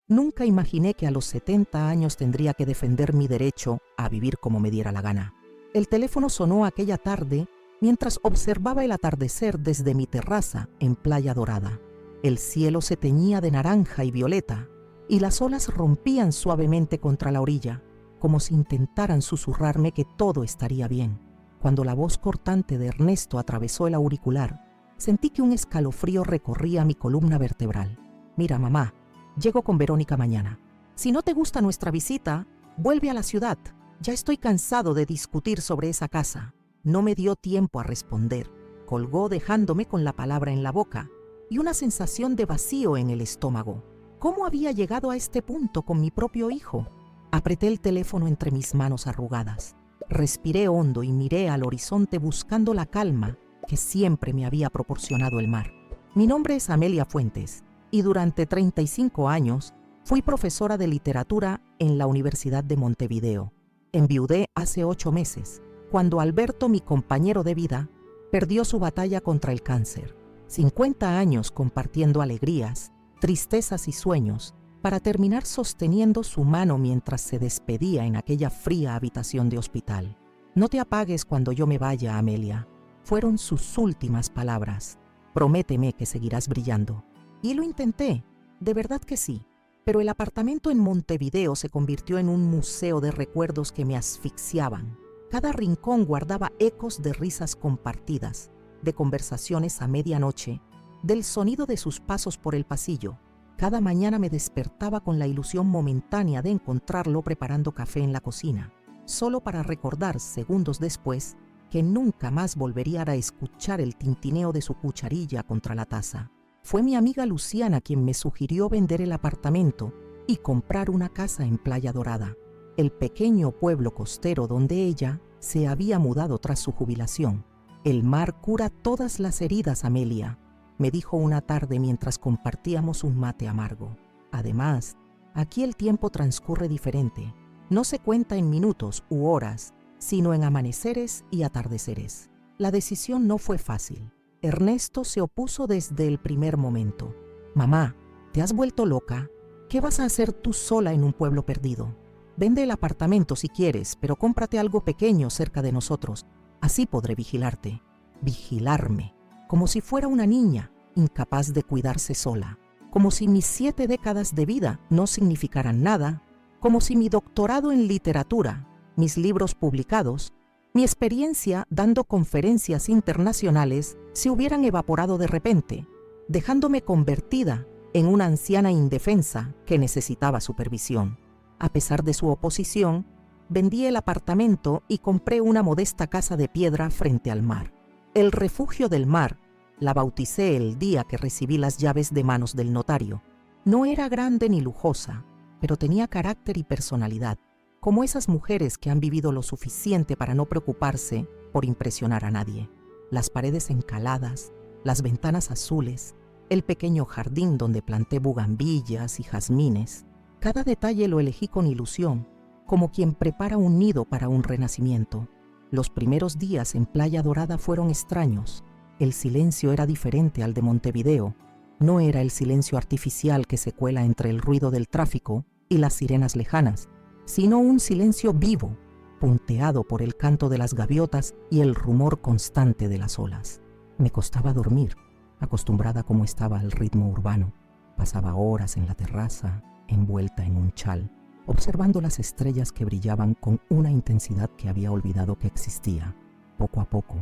Nunca imaginé que a los 70 años tendría que defender mi derecho a vivir como me diera la gana. El teléfono sonó aquella tarde mientras observaba el atardecer desde mi terraza en Playa Dorada. El cielo se teñía de naranja y violeta y las olas rompían suavemente contra la orilla, como si intentaran susurrarme que todo estaría bien. Cuando la voz cortante de Ernesto atravesó el auricular, sentí que un escalofrío recorría mi columna vertebral. «Mira, mamá, llego con Verónica mañana. Si no te gusta nuestra visita, vuelve a la ciudad. Ya estoy cansado de discutir sobre esa casa». No me dio tiempo a responder. Colgó dejándome con la palabra en la boca y una sensación de vacío en el estómago. ¿Cómo había llegado a este punto con mi propio hijo? Apreté el teléfono entre mis manos arrugadas. Respiré hondo y miré al horizonte buscando la calma que siempre me había proporcionado el mar. Mi nombre es Amelia Fuentes y durante 35 años fui profesora de literatura en la Universidad de Montevideo. Enviudé hace 8 meses, cuando Alberto, mi compañero de vida, perdió su batalla contra el cáncer. 50 años compartiendo alegrías, tristezas y sueños, para terminar sosteniendo su mano mientras se despedía en aquella fría habitación de hospital. «No te apagues cuando yo me vaya, Amelia», fueron sus últimas palabras. «Prométeme que seguirás brillando». Y lo intenté, de verdad que sí, pero el apartamento en Montevideo se convirtió en un museo de recuerdos que me asfixiaban. Cada rincón guardaba ecos de risas compartidas, de conversaciones a medianoche, del sonido de sus pasos por el pasillo. Cada mañana me despertaba con la ilusión momentánea de encontrarlo preparando café en la cocina, solo para recordar segundos después que nunca más volvería a escuchar el tintineo de su cucharilla contra la taza. Fue mi amiga Luciana quien me sugirió vender el apartamento y comprar una casa en Playa Dorada, el pequeño pueblo costero donde ella se había mudado tras su jubilación. «El mar cura todas las heridas, Amelia», me dijo una tarde mientras compartíamos un mate amargo. «Además, aquí el tiempo transcurre diferente. No se cuenta en minutos u horas, sino en amaneceres y atardeceres». La decisión no fue fácil. Ernesto se opuso desde el primer momento. «Mamá, ¿te has vuelto loca? ¿Qué vas a hacer tú sola en un pueblo perdido? Vende el apartamento si quieres, pero cómprate algo pequeño cerca de nosotros. Así podré vigilarte». Vigilarme, como si fuera una niña, incapaz de cuidarse sola. Como si mis 7 décadas de vida no significaran nada. Como si mi doctorado en literatura, mis libros publicados, mi experiencia dando conferencias internacionales se hubieran evaporado de repente, dejándome convertida en una anciana indefensa que necesitaba supervisión. A pesar de su oposición, vendí el apartamento y compré una modesta casa de piedra frente al mar. El refugio del mar la bauticé el día que recibí las llaves de manos del notario. No era grande ni lujosa, pero tenía carácter y personalidad, como esas mujeres que han vivido lo suficiente para no preocuparse por impresionar a nadie. Las paredes encaladas, las ventanas azules, el pequeño jardín donde planté bugambillas y jazmines. Cada detalle lo elegí con ilusión, como quien prepara un nido para un renacimiento. Los primeros días en Playa Dorada fueron extraños. El silencio era diferente al de Montevideo. No era el silencio artificial que se cuela entre el ruido del tráfico y las sirenas lejanas, sino un silencio vivo, punteado por el canto de las gaviotas y el rumor constante de las olas. Me costaba dormir, acostumbrada como estaba al ritmo urbano. Pasaba horas en la terraza, envuelta en un chal, observando las estrellas que brillaban con una intensidad que había olvidado que existía. Poco a poco,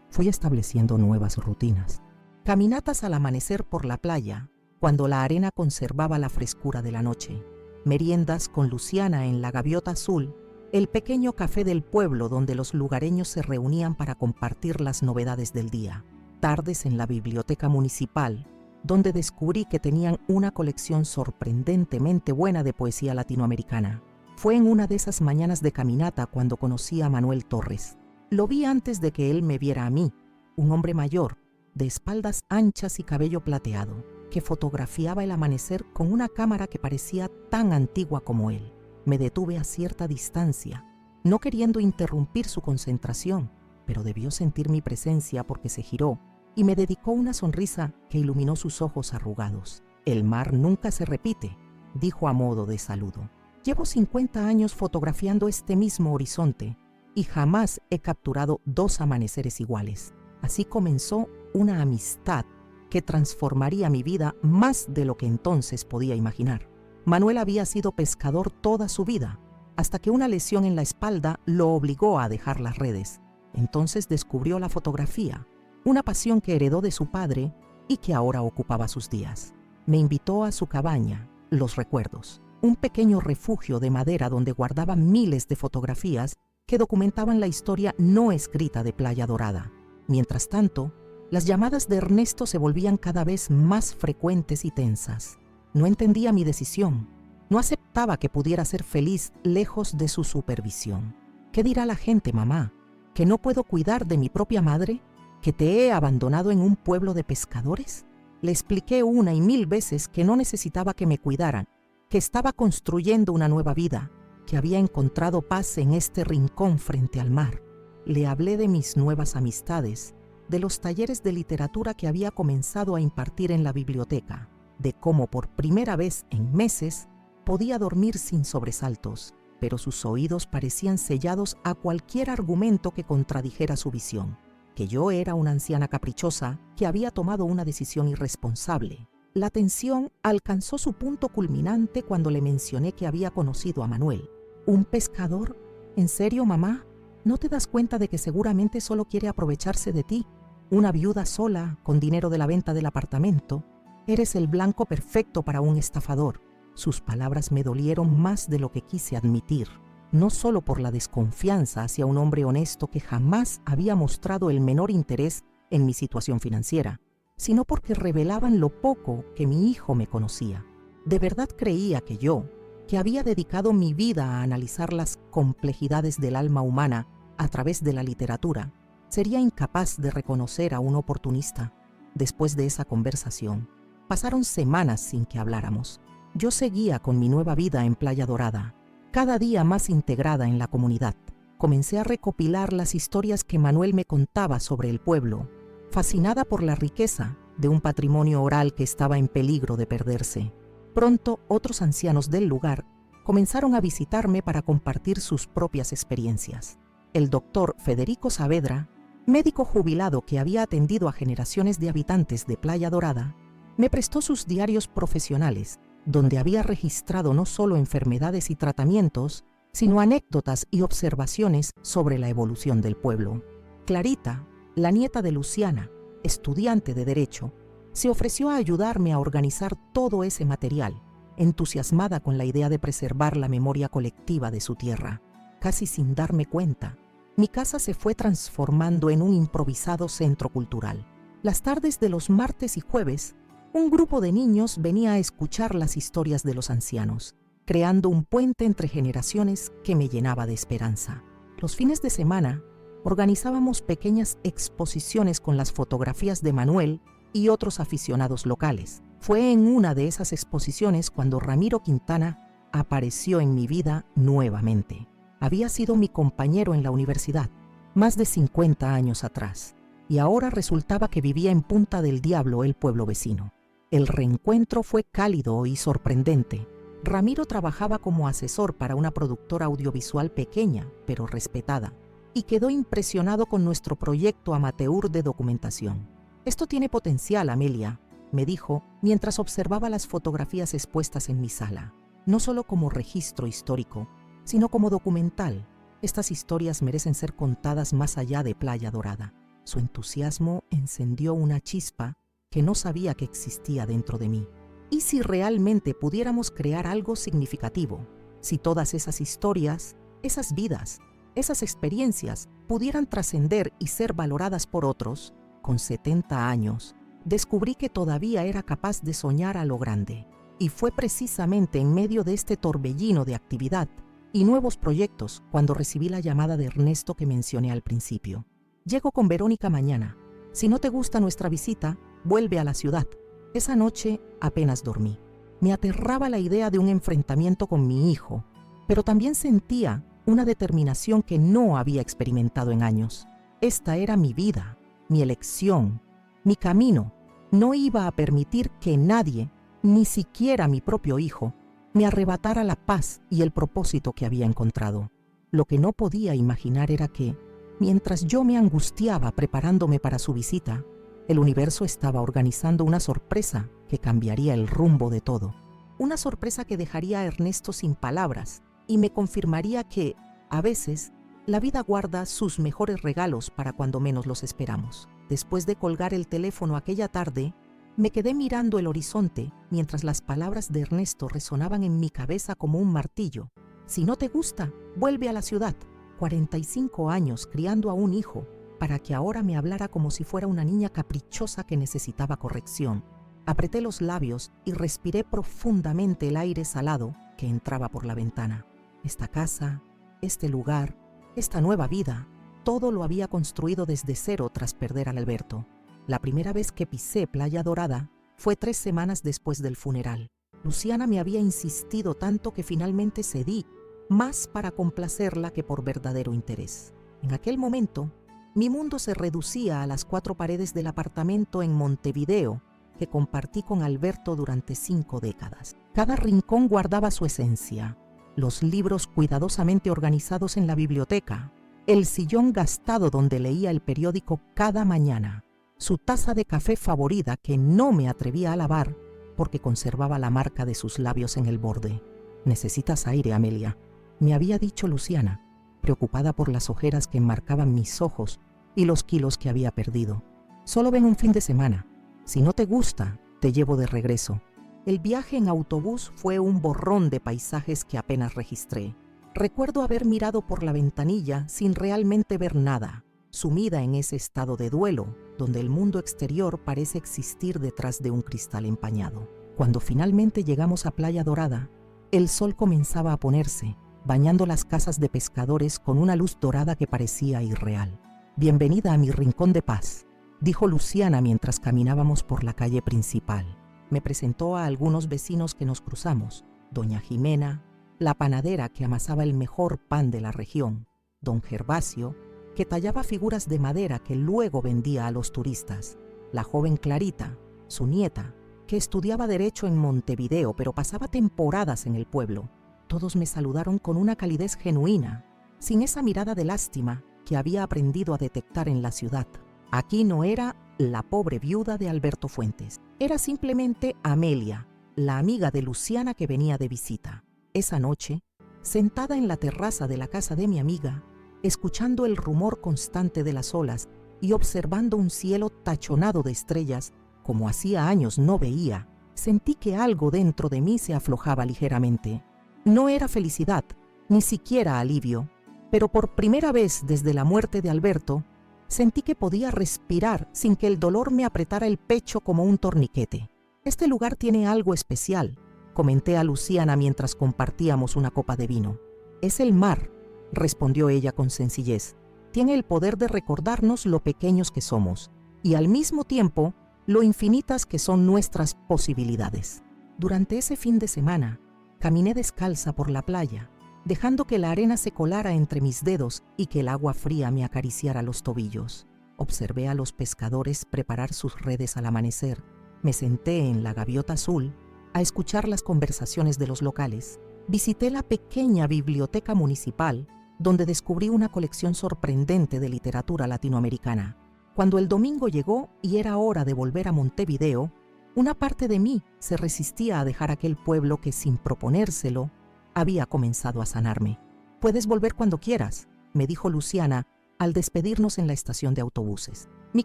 fui estableciendo nuevas rutinas. Caminatas al amanecer por la playa, cuando la arena conservaba la frescura de la noche. Meriendas con Luciana en la Gaviota Azul, el pequeño café del pueblo donde los lugareños se reunían para compartir las novedades del día. Tardes en la biblioteca municipal, donde descubrí que tenían una colección sorprendentemente buena de poesía latinoamericana. Fue en una de esas mañanas de caminata cuando conocí a Manuel Torres. Lo vi antes de que él me viera a mí, un hombre mayor, de espaldas anchas y cabello plateado, que fotografiaba el amanecer con una cámara que parecía tan antigua como él. Me detuve a cierta distancia, no queriendo interrumpir su concentración, pero debió sentir mi presencia porque se giró y me dedicó una sonrisa que iluminó sus ojos arrugados. «El mar nunca se repite», dijo a modo de saludo. Llevo 50 años fotografiando este mismo horizonte y jamás he capturado 2 amaneceres iguales. Así comenzó una amistad que transformaría mi vida más de lo que entonces podía imaginar. Manuel había sido pescador toda su vida, hasta que una lesión en la espalda lo obligó a dejar las redes. Entonces descubrió la fotografía, una pasión que heredó de su padre y que ahora ocupaba sus días. Me invitó a su cabaña, Los Recuerdos, un pequeño refugio de madera donde guardaba miles de fotografías que documentaban la historia no escrita de Playa Dorada. Mientras tanto, las llamadas de Ernesto se volvían cada vez más frecuentes y tensas. No entendía mi decisión. No aceptaba que pudiera ser feliz lejos de su supervisión. ¿Qué dirá la gente, mamá? ¿Que no puedo cuidar de mi propia madre? ¿Que te he abandonado en un pueblo de pescadores? Le expliqué 1 y 1000 veces que no necesitaba que me cuidaran, que estaba construyendo una nueva vida, que había encontrado paz en este rincón frente al mar. Le hablé de mis nuevas amistades, de los talleres de literatura que había comenzado a impartir en la biblioteca, de cómo por primera vez en meses podía dormir sin sobresaltos, pero sus oídos parecían sellados a cualquier argumento que contradijera su visión, que yo era una anciana caprichosa que había tomado una decisión irresponsable. La tensión alcanzó su punto culminante cuando le mencioné que había conocido a Manuel. ¿Un pescador? ¿En serio, mamá? ¿No te das cuenta de que seguramente solo quiere aprovecharse de ti? Una viuda sola, con dinero de la venta del apartamento. Eres el blanco perfecto para un estafador. Sus palabras me dolieron más de lo que quise admitir, no solo por la desconfianza hacia un hombre honesto que jamás había mostrado el menor interés en mi situación financiera, sino porque revelaban lo poco que mi hijo me conocía. De verdad creía que yo, que había dedicado mi vida a analizar las complejidades del alma humana a través de la literatura, sería incapaz de reconocer a un oportunista. Después de esa conversación, pasaron semanas sin que habláramos. Yo seguía con mi nueva vida en Playa Dorada, cada día más integrada en la comunidad. Comencé a recopilar las historias que Manuel me contaba sobre el pueblo, fascinada por la riqueza de un patrimonio oral que estaba en peligro de perderse. Pronto, otros ancianos del lugar comenzaron a visitarme para compartir sus propias experiencias. El doctor Federico Saavedra, médico jubilado que había atendido a generaciones de habitantes de Playa Dorada, me prestó sus diarios profesionales, donde había registrado no solo enfermedades y tratamientos, sino anécdotas y observaciones sobre la evolución del pueblo. Clarita, la nieta de Luciana, estudiante de Derecho, se ofreció a ayudarme a organizar todo ese material, entusiasmada con la idea de preservar la memoria colectiva de su tierra. Casi sin darme cuenta, mi casa se fue transformando en un improvisado centro cultural. Las tardes de los martes y jueves, un grupo de niños venía a escuchar las historias de los ancianos, creando un puente entre generaciones que me llenaba de esperanza. Los fines de semana, organizábamos pequeñas exposiciones con las fotografías de Manuel y otros aficionados locales. Fue en una de esas exposiciones cuando Ramiro Quintana apareció en mi vida nuevamente. Había sido mi compañero en la universidad, más de 50 años atrás, y ahora resultaba que vivía en Punta del Diablo, el pueblo vecino. El reencuentro fue cálido y sorprendente. Ramiro trabajaba como asesor para una productora audiovisual pequeña, pero respetada, y quedó impresionado con nuestro proyecto amateur de documentación. «Esto tiene potencial, Amelia», me dijo mientras observaba las fotografías expuestas en mi sala. «No solo como registro histórico, sino como documental. Estas historias merecen ser contadas más allá de Playa Dorada». Su entusiasmo encendió una chispa que no sabía que existía dentro de mí. ¿Y si realmente pudiéramos crear algo significativo? Si todas esas historias, esas vidas, esas experiencias pudieran trascender y ser valoradas por otros, con 70 años, descubrí que todavía era capaz de soñar a lo grande. Y fue precisamente en medio de este torbellino de actividad y nuevos proyectos cuando recibí la llamada de Ernesto que mencioné al principio. «Llego con Verónica mañana. Si no te gusta nuestra visita, vuelve a la ciudad». Esa noche apenas dormí. Me aterraba la idea de un enfrentamiento con mi hijo, pero también sentía una determinación que no había experimentado en años. Esta era mi vida, mi elección, mi camino. No iba a permitir que nadie, ni siquiera mi propio hijo, me arrebatara la paz y el propósito que había encontrado. Lo que no podía imaginar era que, mientras yo me angustiaba preparándome para su visita, el universo estaba organizando una sorpresa que cambiaría el rumbo de todo. Una sorpresa que dejaría a Ernesto sin palabras y me confirmaría que, a veces, la vida guarda sus mejores regalos para cuando menos los esperamos. Después de colgar el teléfono aquella tarde, me quedé mirando el horizonte mientras las palabras de Ernesto resonaban en mi cabeza como un martillo. Si no te gusta, vuelve a la ciudad. 45 años criando a un hijo para que ahora me hablara como si fuera una niña caprichosa que necesitaba corrección. Apreté los labios y respiré profundamente el aire salado que entraba por la ventana. Esta casa, este lugar, esta nueva vida, todo lo había construido desde cero tras perder al Alberto. La primera vez que pisé Playa Dorada fue 3 semanas después del funeral. Luciana me había insistido tanto que finalmente cedí, más para complacerla que por verdadero interés. En aquel momento, mi mundo se reducía a las 4 paredes del apartamento en Montevideo que compartí con Alberto durante 5 décadas. Cada rincón guardaba su esencia. Los libros cuidadosamente organizados en la biblioteca, el sillón gastado donde leía el periódico cada mañana, su taza de café favorita que no me atrevía a lavar porque conservaba la marca de sus labios en el borde. «Necesitas aire, Amelia», me había dicho Luciana, preocupada por las ojeras que enmarcaban mis ojos y los kilos que había perdido. «Solo ven un fin de semana. Si no te gusta, te llevo de regreso». El viaje en autobús fue un borrón de paisajes que apenas registré. Recuerdo haber mirado por la ventanilla sin realmente ver nada, sumida en ese estado de duelo, donde el mundo exterior parece existir detrás de un cristal empañado. Cuando finalmente llegamos a Playa Dorada, el sol comenzaba a ponerse, bañando las casas de pescadores con una luz dorada que parecía irreal. «Bienvenida a mi rincón de paz», dijo Luciana mientras caminábamos por la calle principal. Me presentó a algunos vecinos que nos cruzamos: doña Jimena, la panadera que amasaba el mejor pan de la región; don Gervasio, que tallaba figuras de madera que luego vendía a los turistas; la joven Clarita, su nieta, que estudiaba Derecho en Montevideo pero pasaba temporadas en el pueblo. Todos me saludaron con una calidez genuina, sin esa mirada de lástima que había aprendido a detectar en la ciudad. Aquí no era la pobre viuda de Alberto Fuentes, era simplemente Amelia, la amiga de Luciana que venía de visita. Esa noche, sentada en la terraza de la casa de mi amiga, escuchando el rumor constante de las olas y observando un cielo tachonado de estrellas, como hacía años no veía, sentí que algo dentro de mí se aflojaba ligeramente. No era felicidad, ni siquiera alivio, pero por primera vez desde la muerte de Alberto, sentí que podía respirar sin que el dolor me apretara el pecho como un torniquete. «Este lugar tiene algo especial», comenté a Luciana mientras compartíamos una copa de vino. «Es el mar», respondió ella con sencillez. «Tiene el poder de recordarnos lo pequeños que somos y al mismo tiempo lo infinitas que son nuestras posibilidades». Durante ese fin de semana, caminé descalza por la playa, dejando que la arena se colara entre mis dedos y que el agua fría me acariciara los tobillos. Observé a los pescadores preparar sus redes al amanecer. Me senté en la gaviota azul a escuchar las conversaciones de los locales. Visité la pequeña biblioteca municipal, donde descubrí una colección sorprendente de literatura latinoamericana. Cuando el domingo llegó y era hora de volver a Montevideo, una parte de mí se resistía a dejar aquel pueblo que, sin proponérselo, había comenzado a sanarme. «Puedes volver cuando quieras», me dijo Luciana al despedirnos en la estación de autobuses. «Mi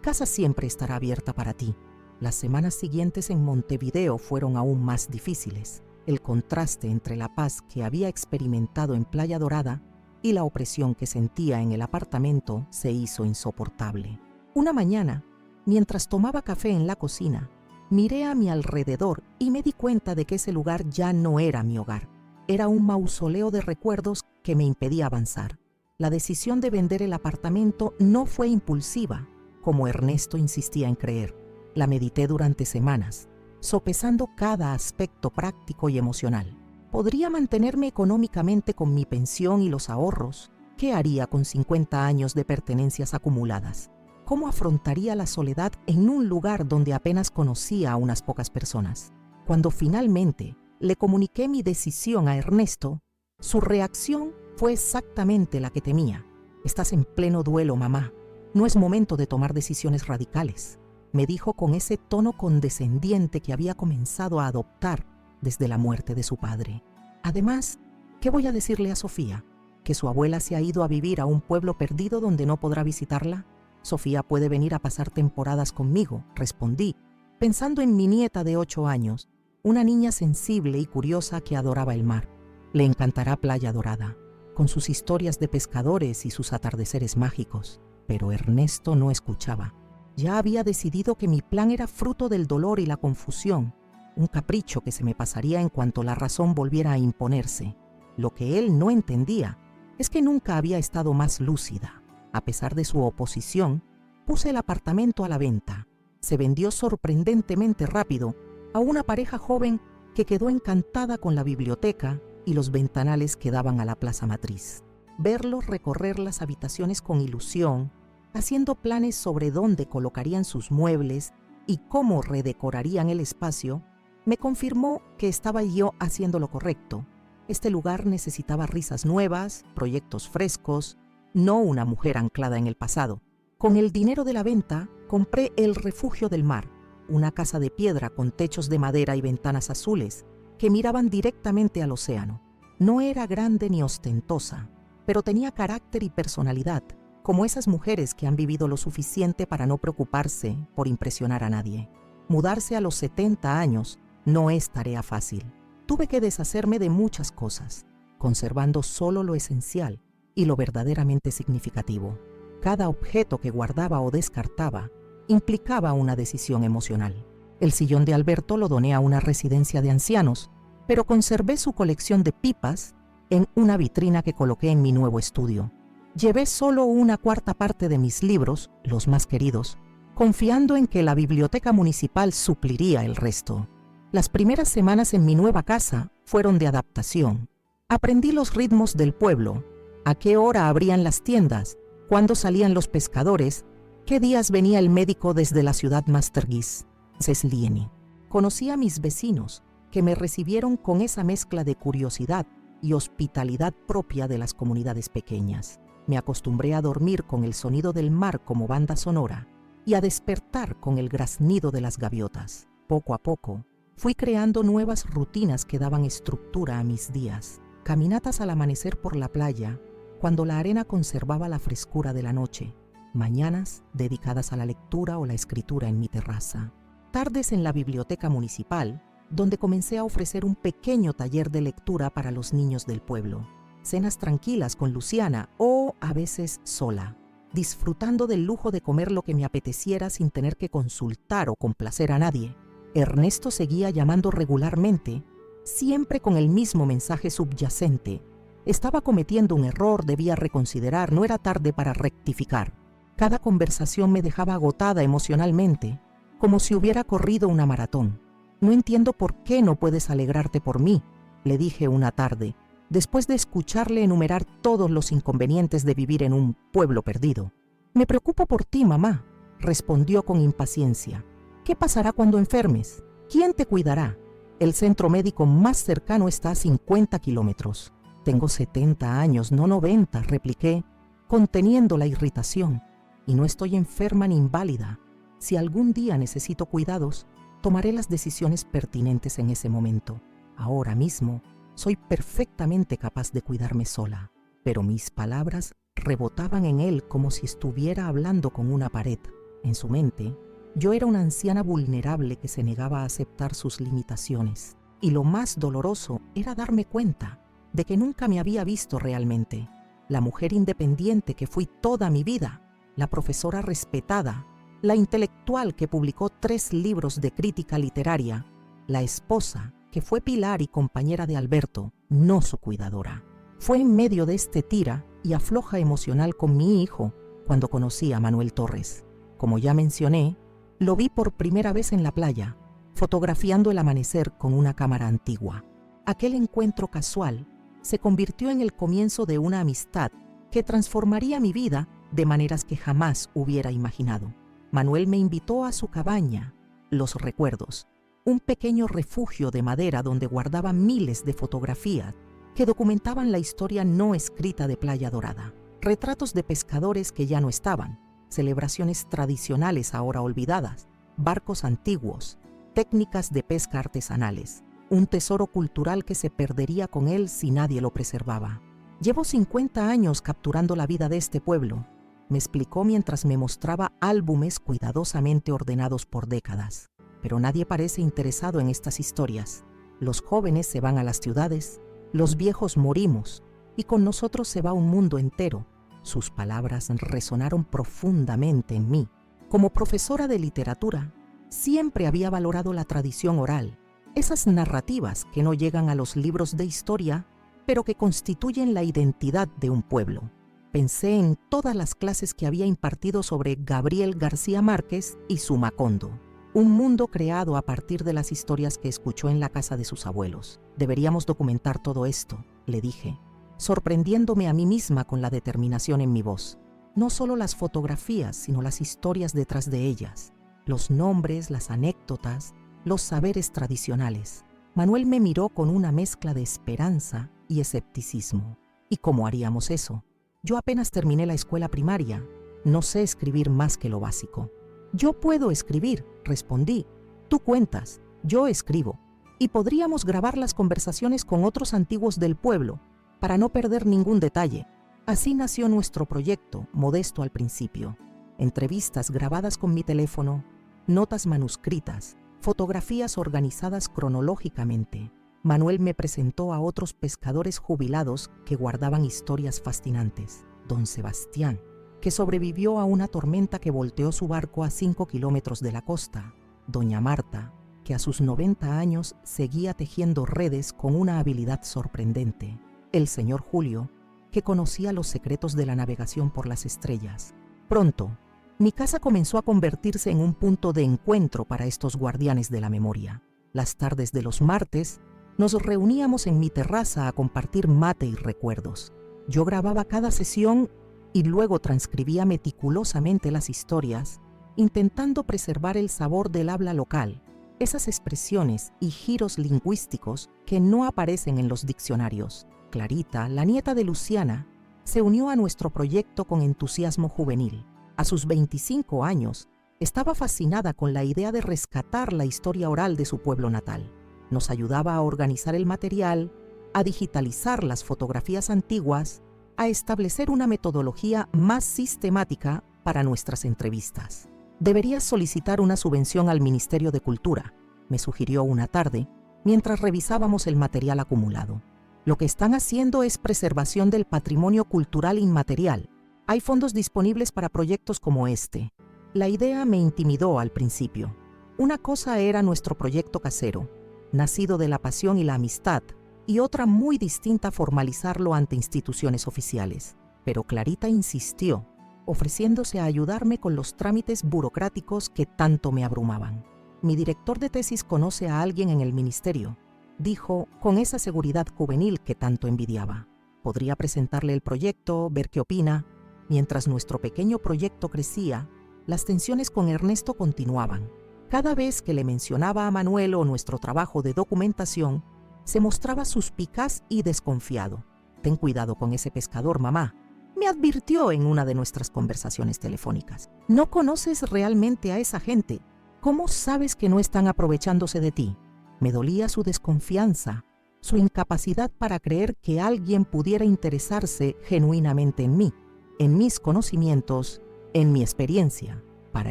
casa siempre estará abierta para ti». Las semanas siguientes en Montevideo fueron aún más difíciles. El contraste entre la paz que había experimentado en Playa Dorada y la opresión que sentía en el apartamento se hizo insoportable. Una mañana, mientras tomaba café en la cocina, miré a mi alrededor y me di cuenta de que ese lugar ya no era mi hogar. Era un mausoleo de recuerdos que me impedía avanzar. La decisión de vender el apartamento no fue impulsiva, como Ernesto insistía en creer. La medité durante semanas, sopesando cada aspecto práctico y emocional. ¿Podría mantenerme económicamente con mi pensión y los ahorros? ¿Qué haría con 50 años de pertenencias acumuladas? ¿Cómo afrontaría la soledad en un lugar donde apenas conocía a unas pocas personas? Cuando finalmente le comuniqué mi decisión a Ernesto, su reacción fue exactamente la que temía. «Estás en pleno duelo, mamá. No es momento de tomar decisiones radicales», me dijo con ese tono condescendiente que había comenzado a adoptar desde la muerte de su padre. Además, ¿qué voy a decirle a Sofía? ¿Que su abuela se ha ido a vivir a un pueblo perdido donde no podrá visitarla? Sofía puede venir a pasar temporadas conmigo, respondí, pensando en mi nieta de 8 años, una niña sensible y curiosa que adoraba el mar. Le encantará Playa Dorada, con sus historias de pescadores y sus atardeceres mágicos. Pero Ernesto no escuchaba. Ya había decidido que mi plan era fruto del dolor y la confusión, un capricho que se me pasaría en cuanto la razón volviera a imponerse. Lo que él no entendía es que nunca había estado más lúcida. A pesar de su oposición, puse el apartamento a la venta. Se vendió sorprendentemente rápido a una pareja joven que quedó encantada con la biblioteca y los ventanales que daban a la plaza matriz. Verlos recorrer las habitaciones con ilusión, haciendo planes sobre dónde colocarían sus muebles y cómo redecorarían el espacio, me confirmó que estaba yo haciendo lo correcto. Este lugar necesitaba risas nuevas, proyectos frescos, no una mujer anclada en el pasado. Con el dinero de la venta, compré el Refugio del Mar, una casa de piedra con techos de madera y ventanas azules que miraban directamente al océano. No era grande ni ostentosa, pero tenía carácter y personalidad, como esas mujeres que han vivido lo suficiente para no preocuparse por impresionar a nadie. Mudarse a los 70 años no es tarea fácil. Tuve que deshacerme de muchas cosas, conservando solo lo esencial y lo verdaderamente significativo. Cada objeto que guardaba o descartaba implicaba una decisión emocional. El sillón de Alberto lo doné a una residencia de ancianos, pero conservé su colección de pipas en una vitrina que coloqué en mi nuevo estudio. Llevé solo una cuarta parte de mis libros, los más queridos, confiando en que la biblioteca municipal supliría el resto. Las primeras semanas en mi nueva casa fueron de adaptación. Aprendí los ritmos del pueblo, a qué hora abrían las tiendas, cuándo salían los pescadores, qué días venía el médico desde la ciudad Mastergis, Ceslieni. Conocí a mis vecinos, que me recibieron con esa mezcla de curiosidad y hospitalidad propia de las comunidades pequeñas. Me acostumbré a dormir con el sonido del mar como banda sonora y a despertar con el graznido de las gaviotas. Poco a poco, fui creando nuevas rutinas que daban estructura a mis días. Caminatas al amanecer por la playa, cuando la arena conservaba la frescura de la noche. Mañanas dedicadas a la lectura o la escritura en mi terraza. Tardes en la biblioteca municipal, donde comencé a ofrecer un pequeño taller de lectura para los niños del pueblo. Cenas tranquilas con Luciana o a veces sola, disfrutando del lujo de comer lo que me apeteciera sin tener que consultar o complacer a nadie. Ernesto seguía llamando regularmente, siempre con el mismo mensaje subyacente. Estaba cometiendo un error, debía reconsiderar, no era tarde para rectificar. Cada conversación me dejaba agotada emocionalmente, como si hubiera corrido una maratón. «No entiendo por qué no puedes alegrarte por mí», le dije una tarde, después de escucharle enumerar todos los inconvenientes de vivir en un pueblo perdido. «Me preocupo por ti, mamá», respondió con impaciencia. «¿Qué pasará cuando enfermes? ¿Quién te cuidará? El centro médico más cercano está a 50 kilómetros. Tengo 70 años, no 90, repliqué, conteniendo la irritación. Y no estoy enferma ni inválida. Si algún día necesito cuidados, tomaré las decisiones pertinentes en ese momento. Ahora mismo, soy perfectamente capaz de cuidarme sola». Pero mis palabras rebotaban en él como si estuviera hablando con una pared. En su mente, yo era una anciana vulnerable que se negaba a aceptar sus limitaciones. Y lo más doloroso era darme cuenta de que nunca me había visto realmente. La mujer independiente que fui toda mi vida, la profesora respetada, la intelectual que publicó 3 libros de crítica literaria, la esposa que fue pilar y compañera de Alberto, no su cuidadora. Fue en medio de este tira y afloja emocional con mi hijo cuando conocí a Manuel Torres. Como ya mencioné, lo vi por primera vez en la playa, fotografiando el amanecer con una cámara antigua. Aquel encuentro casual se convirtió en el comienzo de una amistad que transformaría mi vida de maneras que jamás hubiera imaginado. Manuel me invitó a su cabaña, Los Recuerdos, un pequeño refugio de madera donde guardaba miles de fotografías que documentaban la historia no escrita de Playa Dorada. Retratos de pescadores que ya no estaban, celebraciones tradicionales ahora olvidadas, barcos antiguos, técnicas de pesca artesanales, un tesoro cultural que se perdería con él si nadie lo preservaba. Llevo 50 años capturando la vida de este pueblo, me explicó mientras me mostraba álbumes cuidadosamente ordenados por décadas. Pero nadie parece interesado en estas historias. Los jóvenes se van a las ciudades, los viejos morimos, y con nosotros se va un mundo entero. Sus palabras resonaron profundamente en mí. Como profesora de literatura, siempre había valorado la tradición oral, esas narrativas que no llegan a los libros de historia, pero que constituyen la identidad de un pueblo. Pensé en todas las clases que había impartido sobre Gabriel García Márquez y su Macondo. Un mundo creado a partir de las historias que escuchó en la casa de sus abuelos. Deberíamos documentar todo esto, le dije, sorprendiéndome a mí misma con la determinación en mi voz. No solo las fotografías, sino las historias detrás de ellas, los nombres, las anécdotas, los saberes tradicionales. Manuel me miró con una mezcla de esperanza y escepticismo. ¿Y cómo haríamos eso? Yo apenas terminé la escuela primaria. No sé escribir más que lo básico. Yo puedo escribir, respondí. Tú cuentas, yo escribo. Y podríamos grabar las conversaciones con otros antiguos del pueblo, para no perder ningún detalle. Así nació nuestro proyecto, modesto al principio. Entrevistas grabadas con mi teléfono, notas manuscritas, fotografías organizadas cronológicamente. Manuel me presentó a otros pescadores jubilados que guardaban historias fascinantes. Don Sebastián, que sobrevivió a una tormenta que volteó su barco a 5 kilómetros de la costa. Doña Marta, que a sus 90 años seguía tejiendo redes con una habilidad sorprendente. El señor Julio, que conocía los secretos de la navegación por las estrellas. Pronto, mi casa comenzó a convertirse en un punto de encuentro para estos guardianes de la memoria. Las tardes de los martes, nos reuníamos en mi terraza a compartir mate y recuerdos. Yo grababa cada sesión y luego transcribía meticulosamente las historias, intentando preservar el sabor del habla local, esas expresiones y giros lingüísticos que no aparecen en los diccionarios. Clarita, la nieta de Luciana, se unió a nuestro proyecto con entusiasmo juvenil. A sus 25 años, estaba fascinada con la idea de rescatar la historia oral de su pueblo natal. Nos ayudaba a organizar el material, a digitalizar las fotografías antiguas, a establecer una metodología más sistemática para nuestras entrevistas. Deberías solicitar una subvención al Ministerio de Cultura, me sugirió una tarde, mientras revisábamos el material acumulado. Lo que están haciendo es preservación del patrimonio cultural inmaterial. Hay fondos disponibles para proyectos como este. La idea me intimidó al principio. Una cosa era nuestro proyecto casero, nacido de la pasión y la amistad, y otra muy distinta formalizarlo ante instituciones oficiales. Pero Clarita insistió, ofreciéndose a ayudarme con los trámites burocráticos que tanto me abrumaban. Mi director de tesis conoce a alguien en el ministerio, dijo con esa seguridad juvenil que tanto envidiaba. Podría presentarle el proyecto, ver qué opina. Mientras nuestro pequeño proyecto crecía, las tensiones con Ernesto continuaban. Cada vez que le mencionaba a Manuel o nuestro trabajo de documentación, se mostraba suspicaz y desconfiado. «Ten cuidado con ese pescador, mamá», me advirtió en una de nuestras conversaciones telefónicas. «No conoces realmente a esa gente. ¿Cómo sabes que no están aprovechándose de ti?» Me dolía su desconfianza, su incapacidad para creer que alguien pudiera interesarse genuinamente en mí, en mis conocimientos, en mi experiencia. Para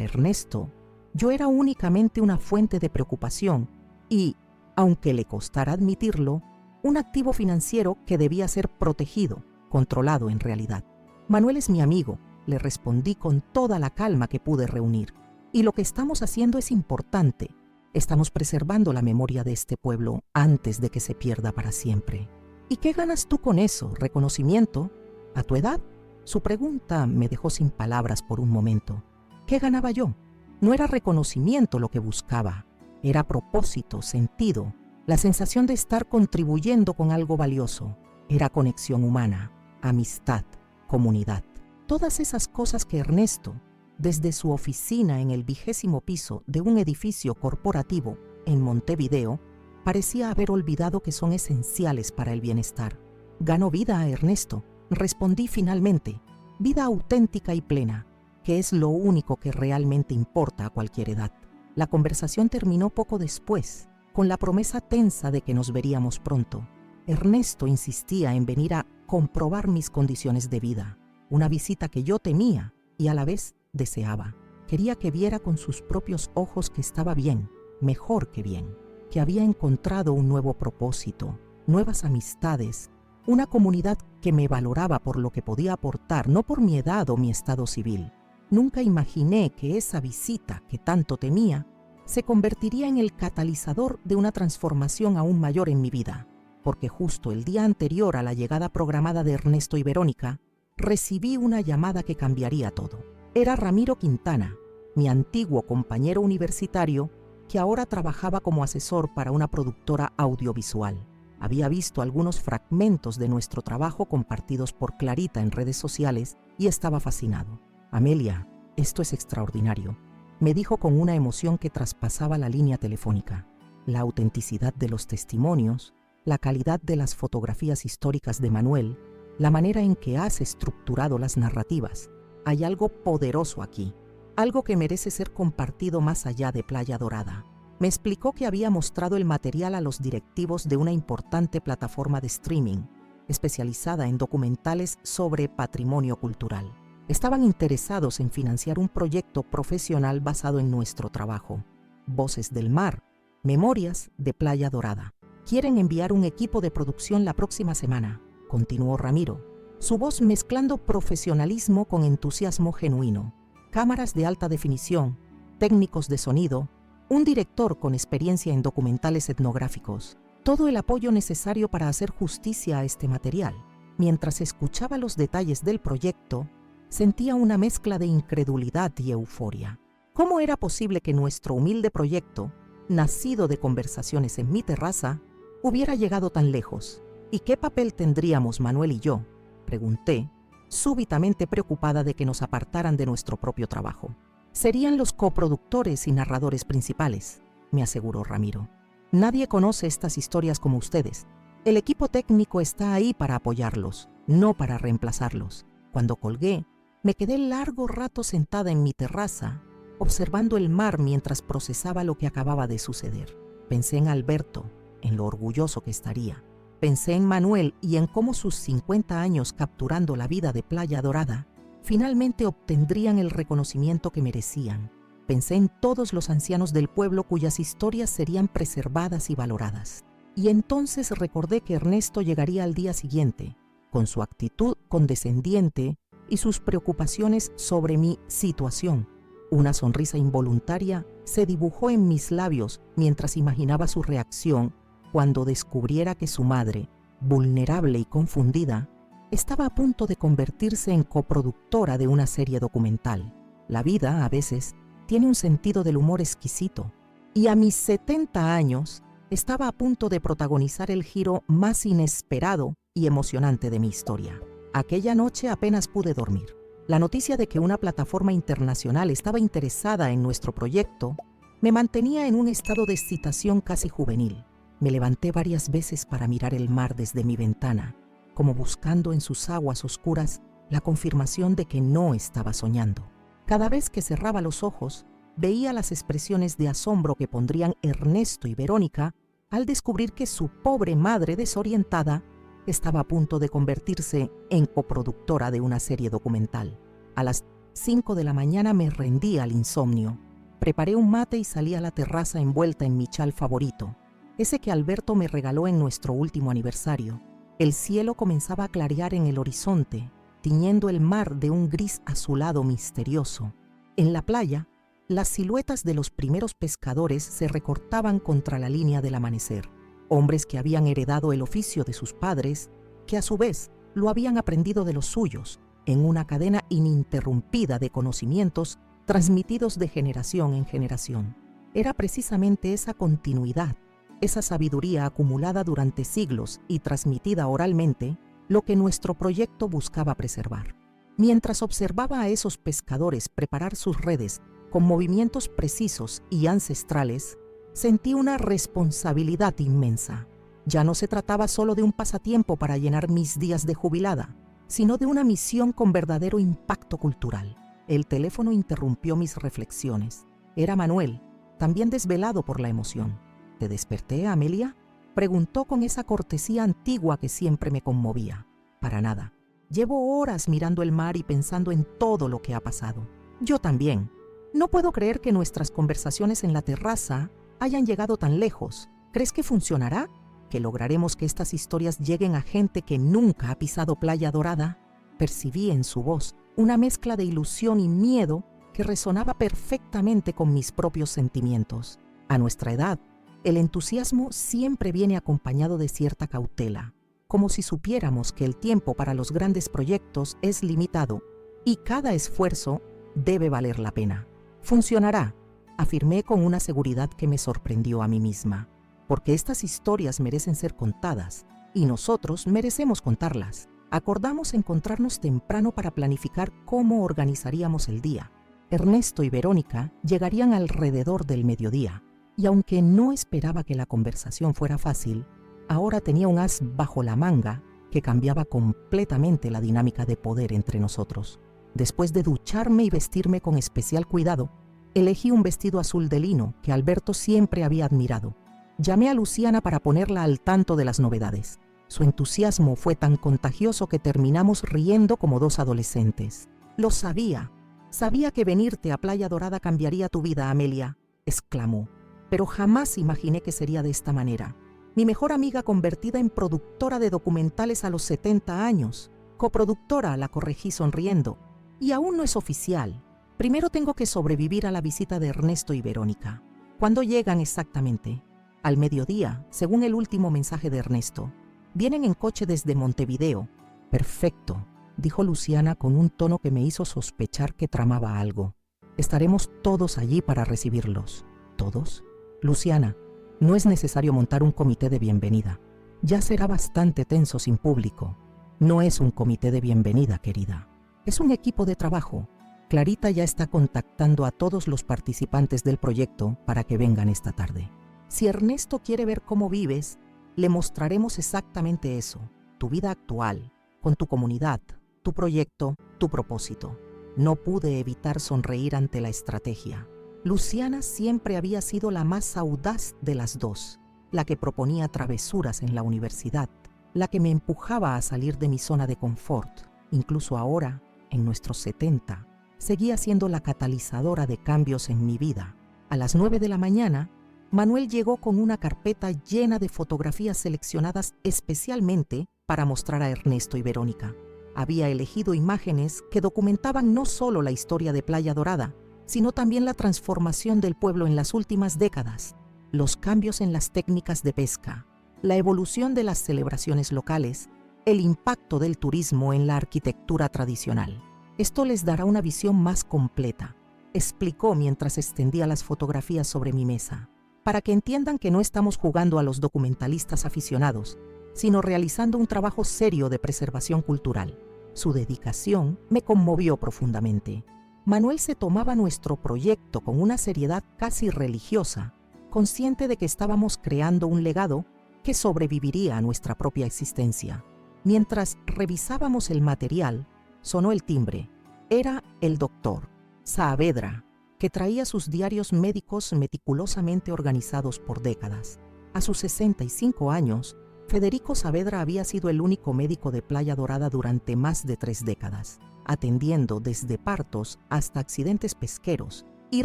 Ernesto, yo era únicamente una fuente de preocupación y, aunque le costara admitirlo, un activo financiero que debía ser protegido, controlado en realidad. «Manuel es mi amigo», le respondí con toda la calma que pude reunir. «Y lo que estamos haciendo es importante. Estamos preservando la memoria de este pueblo antes de que se pierda para siempre». «¿Y qué ganas tú con eso? ¿Reconocimiento? ¿A tu edad?». Su pregunta me dejó sin palabras por un momento. ¿Qué ganaba yo? No era reconocimiento lo que buscaba. Era propósito, sentido, la sensación de estar contribuyendo con algo valioso. Era conexión humana, amistad, comunidad. Todas esas cosas que Ernesto, desde su oficina en el 20º piso de un edificio corporativo en Montevideo, parecía haber olvidado que son esenciales para el bienestar. Ganó vida, Ernesto, respondí finalmente, vida auténtica y plena, que es lo único que realmente importa a cualquier edad. La conversación terminó poco después, con la promesa tensa de que nos veríamos pronto. Ernesto insistía en venir a comprobar mis condiciones de vida, una visita que yo temía y a la vez deseaba. Quería que viera con sus propios ojos que estaba bien, mejor que bien, que había encontrado un nuevo propósito, nuevas amistades, una comunidad que me valoraba por lo que podía aportar, no por mi edad o mi estado civil. Nunca imaginé que esa visita que tanto temía se convertiría en el catalizador de una transformación aún mayor en mi vida, porque justo el día anterior a la llegada programada de Ernesto y Verónica, recibí una llamada que cambiaría todo. Era Ramiro Quintana, mi antiguo compañero universitario, que ahora trabajaba como asesor para una productora audiovisual. Había visto algunos fragmentos de nuestro trabajo compartidos por Clarita en redes sociales y estaba fascinado. Amelia, esto es extraordinario, me dijo con una emoción que traspasaba la línea telefónica. La autenticidad de los testimonios, la calidad de las fotografías históricas de Manuel, la manera en que has estructurado las narrativas. Hay algo poderoso aquí, algo que merece ser compartido más allá de Playa Dorada. Me explicó que había mostrado el material a los directivos de una importante plataforma de streaming, especializada en documentales sobre patrimonio cultural. Estaban interesados en financiar un proyecto profesional basado en nuestro trabajo. Voces del Mar, Memorias de Playa Dorada. Quieren enviar un equipo de producción la próxima semana, continuó Ramiro, su voz mezclando profesionalismo con entusiasmo genuino. Cámaras de alta definición, técnicos de sonido, un director con experiencia en documentales etnográficos. Todo el apoyo necesario para hacer justicia a este material. Mientras escuchaba los detalles del proyecto, sentía una mezcla de incredulidad y euforia. ¿Cómo era posible que nuestro humilde proyecto, nacido de conversaciones en mi terraza, hubiera llegado tan lejos? ¿Y qué papel tendríamos Manuel y yo?, pregunté, súbitamente preocupada de que nos apartaran de nuestro propio trabajo. Serían los coproductores y narradores principales, me aseguró Ramiro. Nadie conoce estas historias como ustedes. El equipo técnico está ahí para apoyarlos, no para reemplazarlos. Cuando colgué, me quedé largo rato sentada en mi terraza, observando el mar mientras procesaba lo que acababa de suceder. Pensé en Alberto, en lo orgulloso que estaría. Pensé en Manuel y en cómo sus 50 años capturando la vida de Playa Dorada finalmente obtendrían el reconocimiento que merecían. Pensé en todos los ancianos del pueblo cuyas historias serían preservadas y valoradas. Y entonces recordé que Ernesto llegaría al día siguiente, con su actitud condescendiente y sus preocupaciones sobre mi situación. Una sonrisa involuntaria se dibujó en mis labios mientras imaginaba su reacción cuando descubriera que su madre, vulnerable y confundida, estaba a punto de convertirse en coproductora de una serie documental. La vida, a veces, tiene un sentido del humor exquisito, y a mis 70 años estaba a punto de protagonizar el giro más inesperado y emocionante de mi historia. Aquella noche apenas pude dormir. La noticia de que una plataforma internacional estaba interesada en nuestro proyecto me mantenía en un estado de excitación casi juvenil. Me levanté varias veces para mirar el mar desde mi ventana, como buscando en sus aguas oscuras la confirmación de que no estaba soñando. Cada vez que cerraba los ojos, veía las expresiones de asombro que pondrían Ernesto y Verónica al descubrir que su pobre madre desorientada estaba a punto de convertirse en coproductora de una serie documental. A las 5 de la mañana me rendí al insomnio. Preparé un mate y salí a la terraza envuelta en mi chal favorito, ese que Alberto me regaló en nuestro último aniversario. El cielo comenzaba a clarear en el horizonte, tiñendo el mar de un gris azulado misterioso. En la playa, las siluetas de los primeros pescadores se recortaban contra la línea del amanecer. Hombres que habían heredado el oficio de sus padres, que a su vez lo habían aprendido de los suyos, en una cadena ininterrumpida de conocimientos transmitidos de generación en generación. Era precisamente esa continuidad, esa sabiduría acumulada durante siglos y transmitida oralmente, lo que nuestro proyecto buscaba preservar. Mientras observaba a esos pescadores preparar sus redes con movimientos precisos y ancestrales, Sentí una responsabilidad inmensa. Ya no se trataba solo de un pasatiempo para llenar mis días de jubilada, sino de una misión con verdadero impacto cultural. El teléfono interrumpió mis reflexiones. Era Manuel, también desvelado por la emoción. ¿Te desperté, Amelia?, preguntó con esa cortesía antigua que siempre me conmovía. Para nada. Llevo horas mirando el mar y pensando en todo lo que ha pasado. Yo también. No puedo creer que nuestras conversaciones en la terraza hayan llegado tan lejos. ¿Crees que funcionará? ¿Que lograremos que estas historias lleguen a gente que nunca ha pisado Playa Dorada? Percibí en su voz una mezcla de ilusión y miedo que resonaba perfectamente con mis propios sentimientos. A nuestra edad, el entusiasmo siempre viene acompañado de cierta cautela, como si supiéramos que el tiempo para los grandes proyectos es limitado y cada esfuerzo debe valer la pena. Funcionará, afirmé con una seguridad que me sorprendió a mí misma, porque estas historias merecen ser contadas y nosotros merecemos contarlas. Acordamos encontrarnos temprano para planificar cómo organizaríamos el día. Ernesto y Verónica llegarían alrededor del mediodía, y aunque no esperaba que la conversación fuera fácil, ahora tenía un as bajo la manga que cambiaba completamente la dinámica de poder entre nosotros. Después de ducharme y vestirme con especial cuidado, elegí un vestido azul de lino que Alberto siempre había admirado. Llamé a Luciana para ponerla al tanto de las novedades. Su entusiasmo fue tan contagioso que terminamos riendo como dos adolescentes. Lo sabía. Sabía que venirte a Playa Dorada cambiaría tu vida, Amelia, exclamó. Pero jamás imaginé que sería de esta manera. Mi mejor amiga convertida en productora de documentales a los 70 años. Coproductora, la corregí sonriendo. Y aún no es oficial. Primero tengo que sobrevivir a la visita de Ernesto y Verónica. ¿Cuándo llegan exactamente? Al mediodía, según el último mensaje de Ernesto. Vienen en coche desde Montevideo. Perfecto, dijo Luciana con un tono que me hizo sospechar que tramaba algo. Estaremos todos allí para recibirlos. ¿Todos? Luciana, no es necesario montar un comité de bienvenida. Ya será bastante tenso sin público. No es un comité de bienvenida, querida. Es un equipo de trabajo. Clarita ya está contactando a todos los participantes del proyecto para que vengan esta tarde. Si Ernesto quiere ver cómo vives, le mostraremos exactamente eso, tu vida actual, con tu comunidad, tu proyecto, tu propósito. No pude evitar sonreír ante la estrategia. Luciana siempre había sido la más audaz de las dos, la que proponía travesuras en la universidad, la que me empujaba a salir de mi zona de confort. Incluso ahora, en nuestros 70, seguía siendo la catalizadora de cambios en mi vida. A las 9 de la mañana, Manuel llegó con una carpeta llena de fotografías seleccionadas especialmente para mostrar a Ernesto y Verónica. Había elegido imágenes que documentaban no solo la historia de Playa Dorada, sino también la transformación del pueblo en las últimas décadas, los cambios en las técnicas de pesca, la evolución de las celebraciones locales, el impacto del turismo en la arquitectura tradicional. Esto les dará una visión más completa, explicó mientras extendía las fotografías sobre mi mesa, para que entiendan que no estamos jugando a los documentalistas aficionados, sino realizando un trabajo serio de preservación cultural. Su dedicación me conmovió profundamente. Manuel se tomaba nuestro proyecto con una seriedad casi religiosa, consciente de que estábamos creando un legado que sobreviviría a nuestra propia existencia. Mientras revisábamos el material, sonó el timbre. Era el doctor Saavedra, que traía sus diarios médicos meticulosamente organizados por décadas. A sus 65 años, Federico Saavedra había sido el único médico de Playa Dorada durante más de 3 décadas, atendiendo desde partos hasta accidentes pesqueros y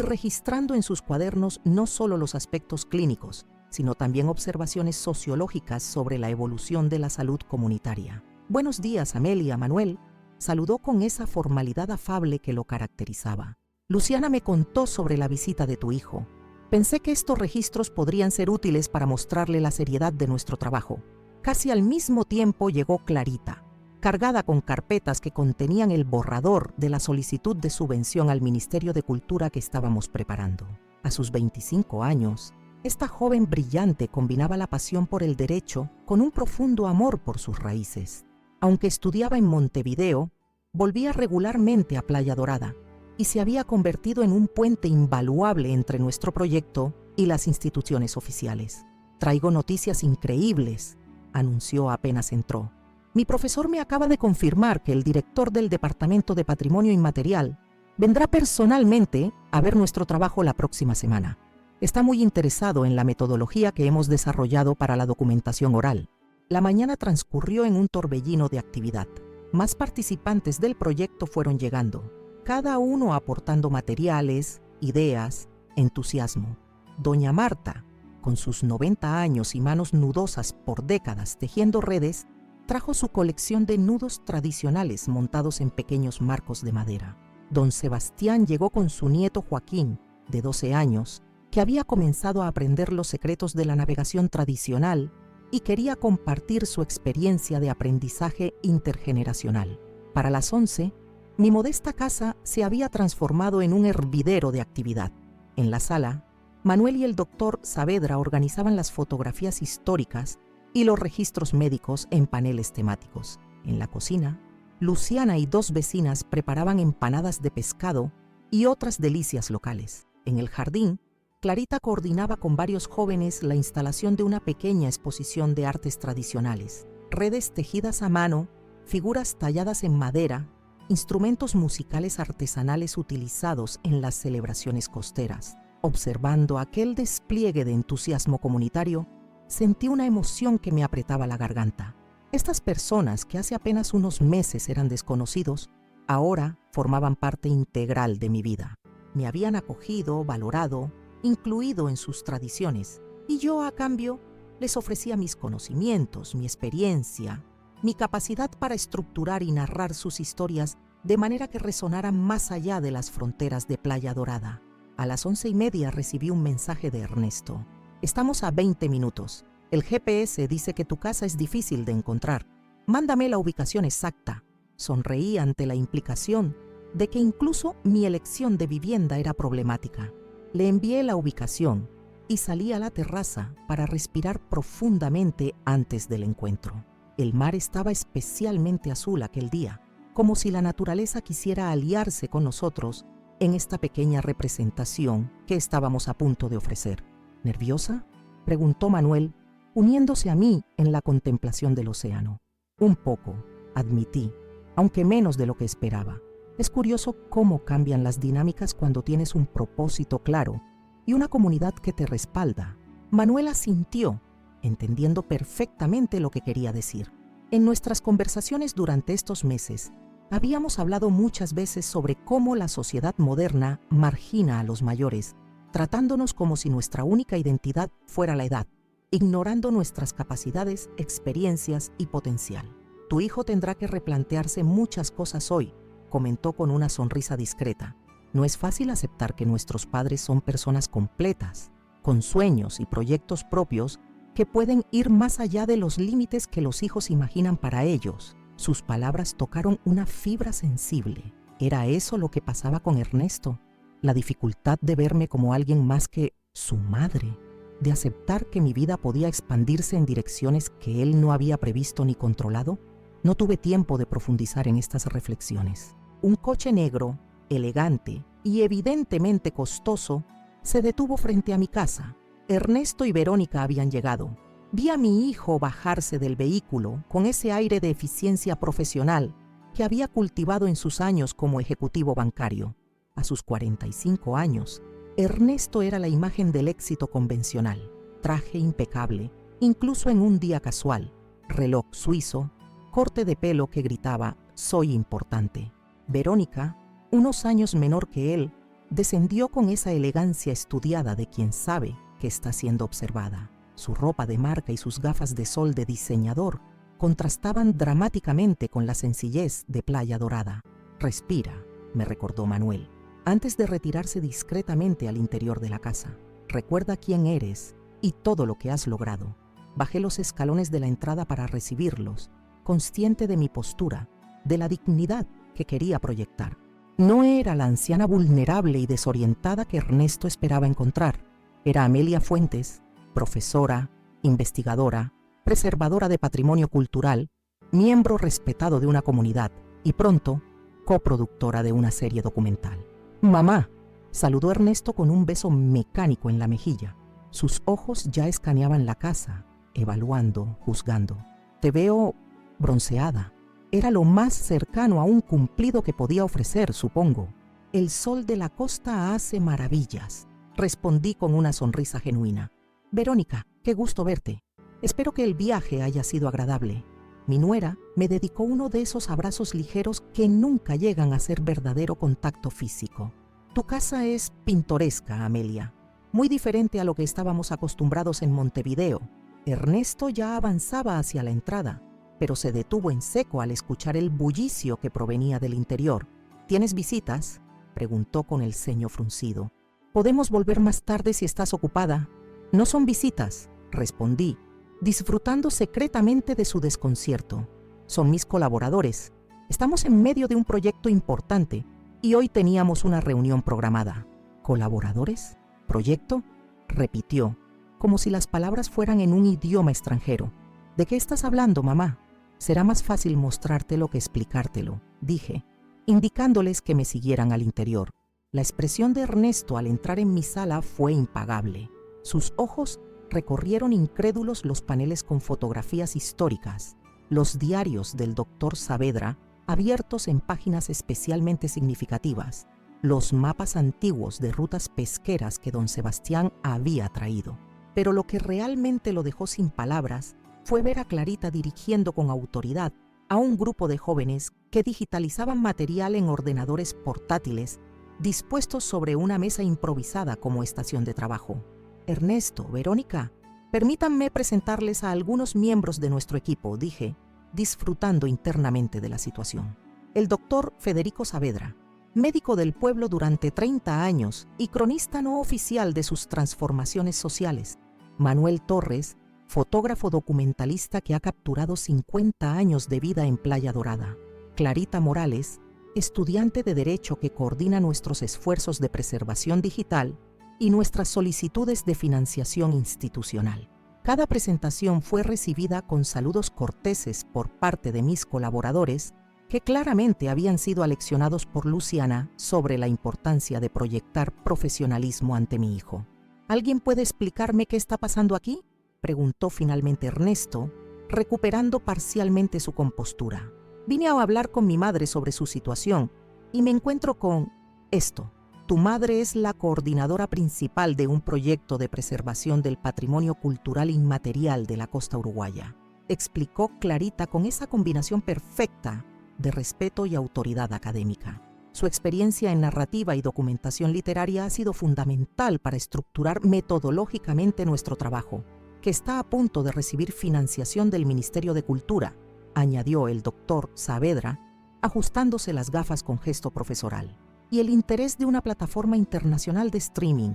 registrando en sus cuadernos no solo los aspectos clínicos, sino también observaciones sociológicas sobre la evolución de la salud comunitaria. «Buenos días, Amelia, Manuel», saludó con esa formalidad afable que lo caracterizaba. «Luciana me contó sobre la visita de tu hijo. Pensé que estos registros podrían ser útiles para mostrarle la seriedad de nuestro trabajo». Casi al mismo tiempo llegó Clarita, cargada con carpetas que contenían el borrador de la solicitud de subvención al Ministerio de Cultura que estábamos preparando. A sus 25 años, esta joven brillante combinaba la pasión por el derecho con un profundo amor por sus raíces. Aunque estudiaba en Montevideo, volvía regularmente a Playa Dorada y se había convertido en un puente invaluable entre nuestro proyecto y las instituciones oficiales. Traigo noticias increíbles, anunció apenas entró. Mi profesor me acaba de confirmar que el director del Departamento de Patrimonio Inmaterial vendrá personalmente a ver nuestro trabajo la próxima semana. Está muy interesado en la metodología que hemos desarrollado para la documentación oral. La mañana transcurrió en un torbellino de actividad. Más participantes del proyecto fueron llegando, cada uno aportando materiales, ideas, entusiasmo. Doña Marta, con sus 90 años y manos nudosas por décadas tejiendo redes, trajo su colección de nudos tradicionales montados en pequeños marcos de madera. Don Sebastián llegó con su nieto Joaquín, de 12 años, que había comenzado a aprender los secretos de la navegación tradicional y quería compartir su experiencia de aprendizaje intergeneracional. Para las 11, mi modesta casa se había transformado en un hervidero de actividad. En la sala, Manuel y el doctor Saavedra organizaban las fotografías históricas y los registros médicos en paneles temáticos. En la cocina, Luciana y 2 vecinas preparaban empanadas de pescado y otras delicias locales. En el jardín, Clarita coordinaba con varios jóvenes la instalación de una pequeña exposición de artes tradicionales, redes tejidas a mano, figuras talladas en madera, instrumentos musicales artesanales utilizados en las celebraciones costeras. Observando aquel despliegue de entusiasmo comunitario, sentí una emoción que me apretaba la garganta. Estas personas, que hace apenas unos meses eran desconocidos, ahora formaban parte integral de mi vida. Me habían acogido, valorado, incluido en sus tradiciones, y yo, a cambio, les ofrecía mis conocimientos, mi experiencia, mi capacidad para estructurar y narrar sus historias de manera que resonaran más allá de las fronteras de Playa Dorada. A las 11:30 recibí un mensaje de Ernesto. Estamos a 20 minutos. El GPS dice que tu casa es difícil de encontrar. Mándame la ubicación exacta. Sonreí ante la implicación de que incluso mi elección de vivienda era problemática. Le envié la ubicación y salí a la terraza para respirar profundamente antes del encuentro. El mar estaba especialmente azul aquel día, como si la naturaleza quisiera aliarse con nosotros en esta pequeña representación que estábamos a punto de ofrecer. ¿Nerviosa?, preguntó Manuel, uniéndose a mí en la contemplación del océano. Un poco, admití, aunque menos de lo que esperaba. Es curioso cómo cambian las dinámicas cuando tienes un propósito claro y una comunidad que te respalda. Manuel asintió, entendiendo perfectamente lo que quería decir. En nuestras conversaciones durante estos meses, habíamos hablado muchas veces sobre cómo la sociedad moderna margina a los mayores, tratándonos como si nuestra única identidad fuera la edad, ignorando nuestras capacidades, experiencias y potencial. Tu hijo tendrá que replantearse muchas cosas hoy, comentó con una sonrisa discreta. No es fácil aceptar que nuestros padres son personas completas, con sueños y proyectos propios que pueden ir más allá de los límites que los hijos imaginan para ellos. Sus palabras tocaron una fibra sensible. ¿Era eso lo que pasaba con Ernesto? La dificultad de verme como alguien más que su madre, de aceptar que mi vida podía expandirse en direcciones que él no había previsto ni controlado. No tuve tiempo de profundizar en estas reflexiones. Un coche negro, elegante y evidentemente costoso, se detuvo frente a mi casa. Ernesto y Verónica habían llegado. Vi a mi hijo bajarse del vehículo con ese aire de eficiencia profesional que había cultivado en sus años como ejecutivo bancario. A sus 45 años, Ernesto era la imagen del éxito convencional. Traje impecable, incluso en un día casual, reloj suizo, corte de pelo que gritaba «Soy importante». Verónica, unos años menor que él, descendió con esa elegancia estudiada de quien sabe que está siendo observada. Su ropa de marca y sus gafas de sol de diseñador contrastaban dramáticamente con la sencillez de Playa Dorada. «Respira», me recordó Manuel, antes de retirarse discretamente al interior de la casa. «Recuerda quién eres y todo lo que has logrado». Bajé los escalones de la entrada para recibirlos, consciente de mi postura, de la dignidad que quería proyectar. No era la anciana vulnerable y desorientada que Ernesto esperaba encontrar. Era Amelia Fuentes, profesora, investigadora, preservadora de patrimonio cultural, miembro respetado de una comunidad y pronto coproductora de una serie documental. «Mamá», saludó Ernesto con un beso mecánico en la mejilla. Sus ojos ya escaneaban la casa, evaluando, juzgando. Te veo bronceada. Era lo más cercano a un cumplido que podía ofrecer, supongo. El sol de la costa hace maravillas, respondí con una sonrisa genuina. Verónica, qué gusto verte. Espero que el viaje haya sido agradable. Mi nuera me dedicó uno de esos abrazos ligeros que nunca llegan a ser verdadero contacto físico. Tu casa es pintoresca, Amelia. Muy diferente a lo que estábamos acostumbrados en Montevideo. Ernesto ya avanzaba hacia la entrada, pero se detuvo en seco al escuchar el bullicio que provenía del interior. ¿Tienes visitas?, preguntó con el ceño fruncido. Podemos volver más tarde si estás ocupada. No son visitas, respondí, disfrutando secretamente de su desconcierto. Son mis colaboradores. Estamos en medio de un proyecto importante y hoy teníamos una reunión programada. ¿Colaboradores? ¿Proyecto?, repitió, como si las palabras fueran en un idioma extranjero. ¿De qué estás hablando, mamá? Será más fácil mostrártelo que explicártelo, dije, indicándoles que me siguieran al interior. La expresión de Ernesto al entrar en mi sala fue impagable. Sus ojos recorrieron incrédulos los paneles con fotografías históricas, los diarios del doctor Saavedra abiertos en páginas especialmente significativas, los mapas antiguos de rutas pesqueras que don Sebastián había traído. Pero lo que realmente lo dejó sin palabras fue ver a Clarita dirigiendo con autoridad a un grupo de jóvenes que digitalizaban material en ordenadores portátiles dispuestos sobre una mesa improvisada como estación de trabajo. Ernesto, Verónica, permítanme presentarles a algunos miembros de nuestro equipo, dije, disfrutando internamente de la situación. El doctor Federico Saavedra, médico del pueblo durante 30 años y cronista no oficial de sus transformaciones sociales. Manuel Torres, fotógrafo documentalista que ha capturado 50 años de vida en Playa Dorada. Clarita Morales, estudiante de Derecho que coordina nuestros esfuerzos de preservación digital y nuestras solicitudes de financiación institucional. Cada presentación fue recibida con saludos corteses por parte de mis colaboradores que claramente habían sido aleccionados por Luciana sobre la importancia de proyectar profesionalismo ante mi hijo. ¿Alguien puede explicarme qué está pasando aquí?, preguntó finalmente Ernesto, recuperando parcialmente su compostura. Vine a hablar con mi madre sobre su situación y me encuentro con esto. Tu madre es la coordinadora principal de un proyecto de preservación del patrimonio cultural inmaterial de la costa uruguaya, explicó Clarita con esa combinación perfecta de respeto y autoridad académica. Su experiencia en narrativa y documentación literaria ha sido fundamental para estructurar metodológicamente nuestro trabajo, que está a punto de recibir financiación del Ministerio de Cultura, añadió el doctor Saavedra, ajustándose las gafas con gesto profesoral. Y el interés de una plataforma internacional de streaming.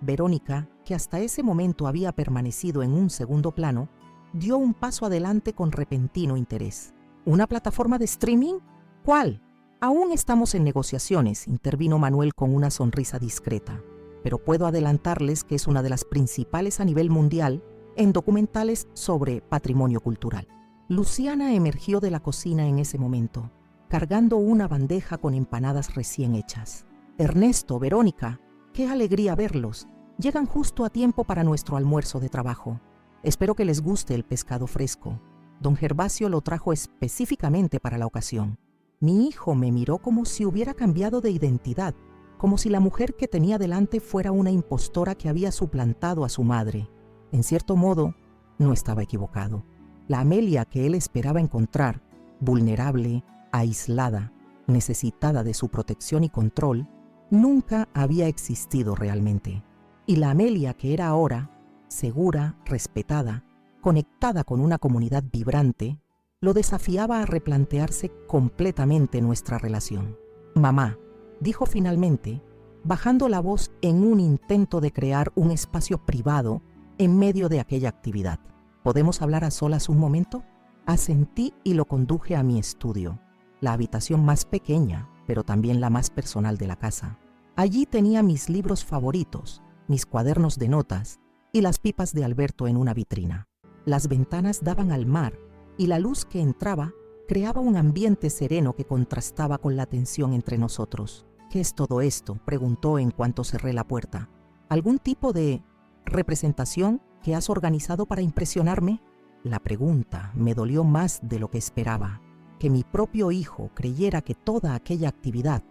Verónica, que hasta ese momento había permanecido en un segundo plano, dio un paso adelante con repentino interés. ¿Una plataforma de streaming? ¿Cuál? Aún estamos en negociaciones, intervino Manuel con una sonrisa discreta, pero puedo adelantarles que es una de las principales a nivel mundial en documentales sobre patrimonio cultural. Luciana emergió de la cocina en ese momento, cargando una bandeja con empanadas recién hechas. Ernesto, Verónica, qué alegría verlos. Llegan justo a tiempo para nuestro almuerzo de trabajo. Espero que les guste el pescado fresco. Don Gervasio lo trajo específicamente para la ocasión. Mi hijo me miró como si hubiera cambiado de identidad, como si la mujer que tenía delante fuera una impostora que había suplantado a su madre. En cierto modo, no estaba equivocado. La Amelia que él esperaba encontrar, vulnerable, aislada, necesitada de su protección y control, nunca había existido realmente. Y la Amelia que era ahora, segura, respetada, conectada con una comunidad vibrante, lo desafiaba a replantearse completamente nuestra relación. Mamá, dijo finalmente, bajando la voz en un intento de crear un espacio privado en medio de aquella actividad. ¿Podemos hablar a solas un momento? Asentí y lo conduje a mi estudio, la habitación más pequeña, pero también la más personal de la casa. Allí tenía mis libros favoritos, mis cuadernos de notas y las pipas de Alberto en una vitrina. Las ventanas daban al mar y la luz que entraba creaba un ambiente sereno que contrastaba con la tensión entre nosotros. ¿Qué es todo esto?, preguntó en cuanto cerré la puerta. ¿Algún tipo de ¿Representación que has organizado para impresionarme? La pregunta me dolió más de lo que esperaba. Que mi propio hijo creyera que toda aquella actividad,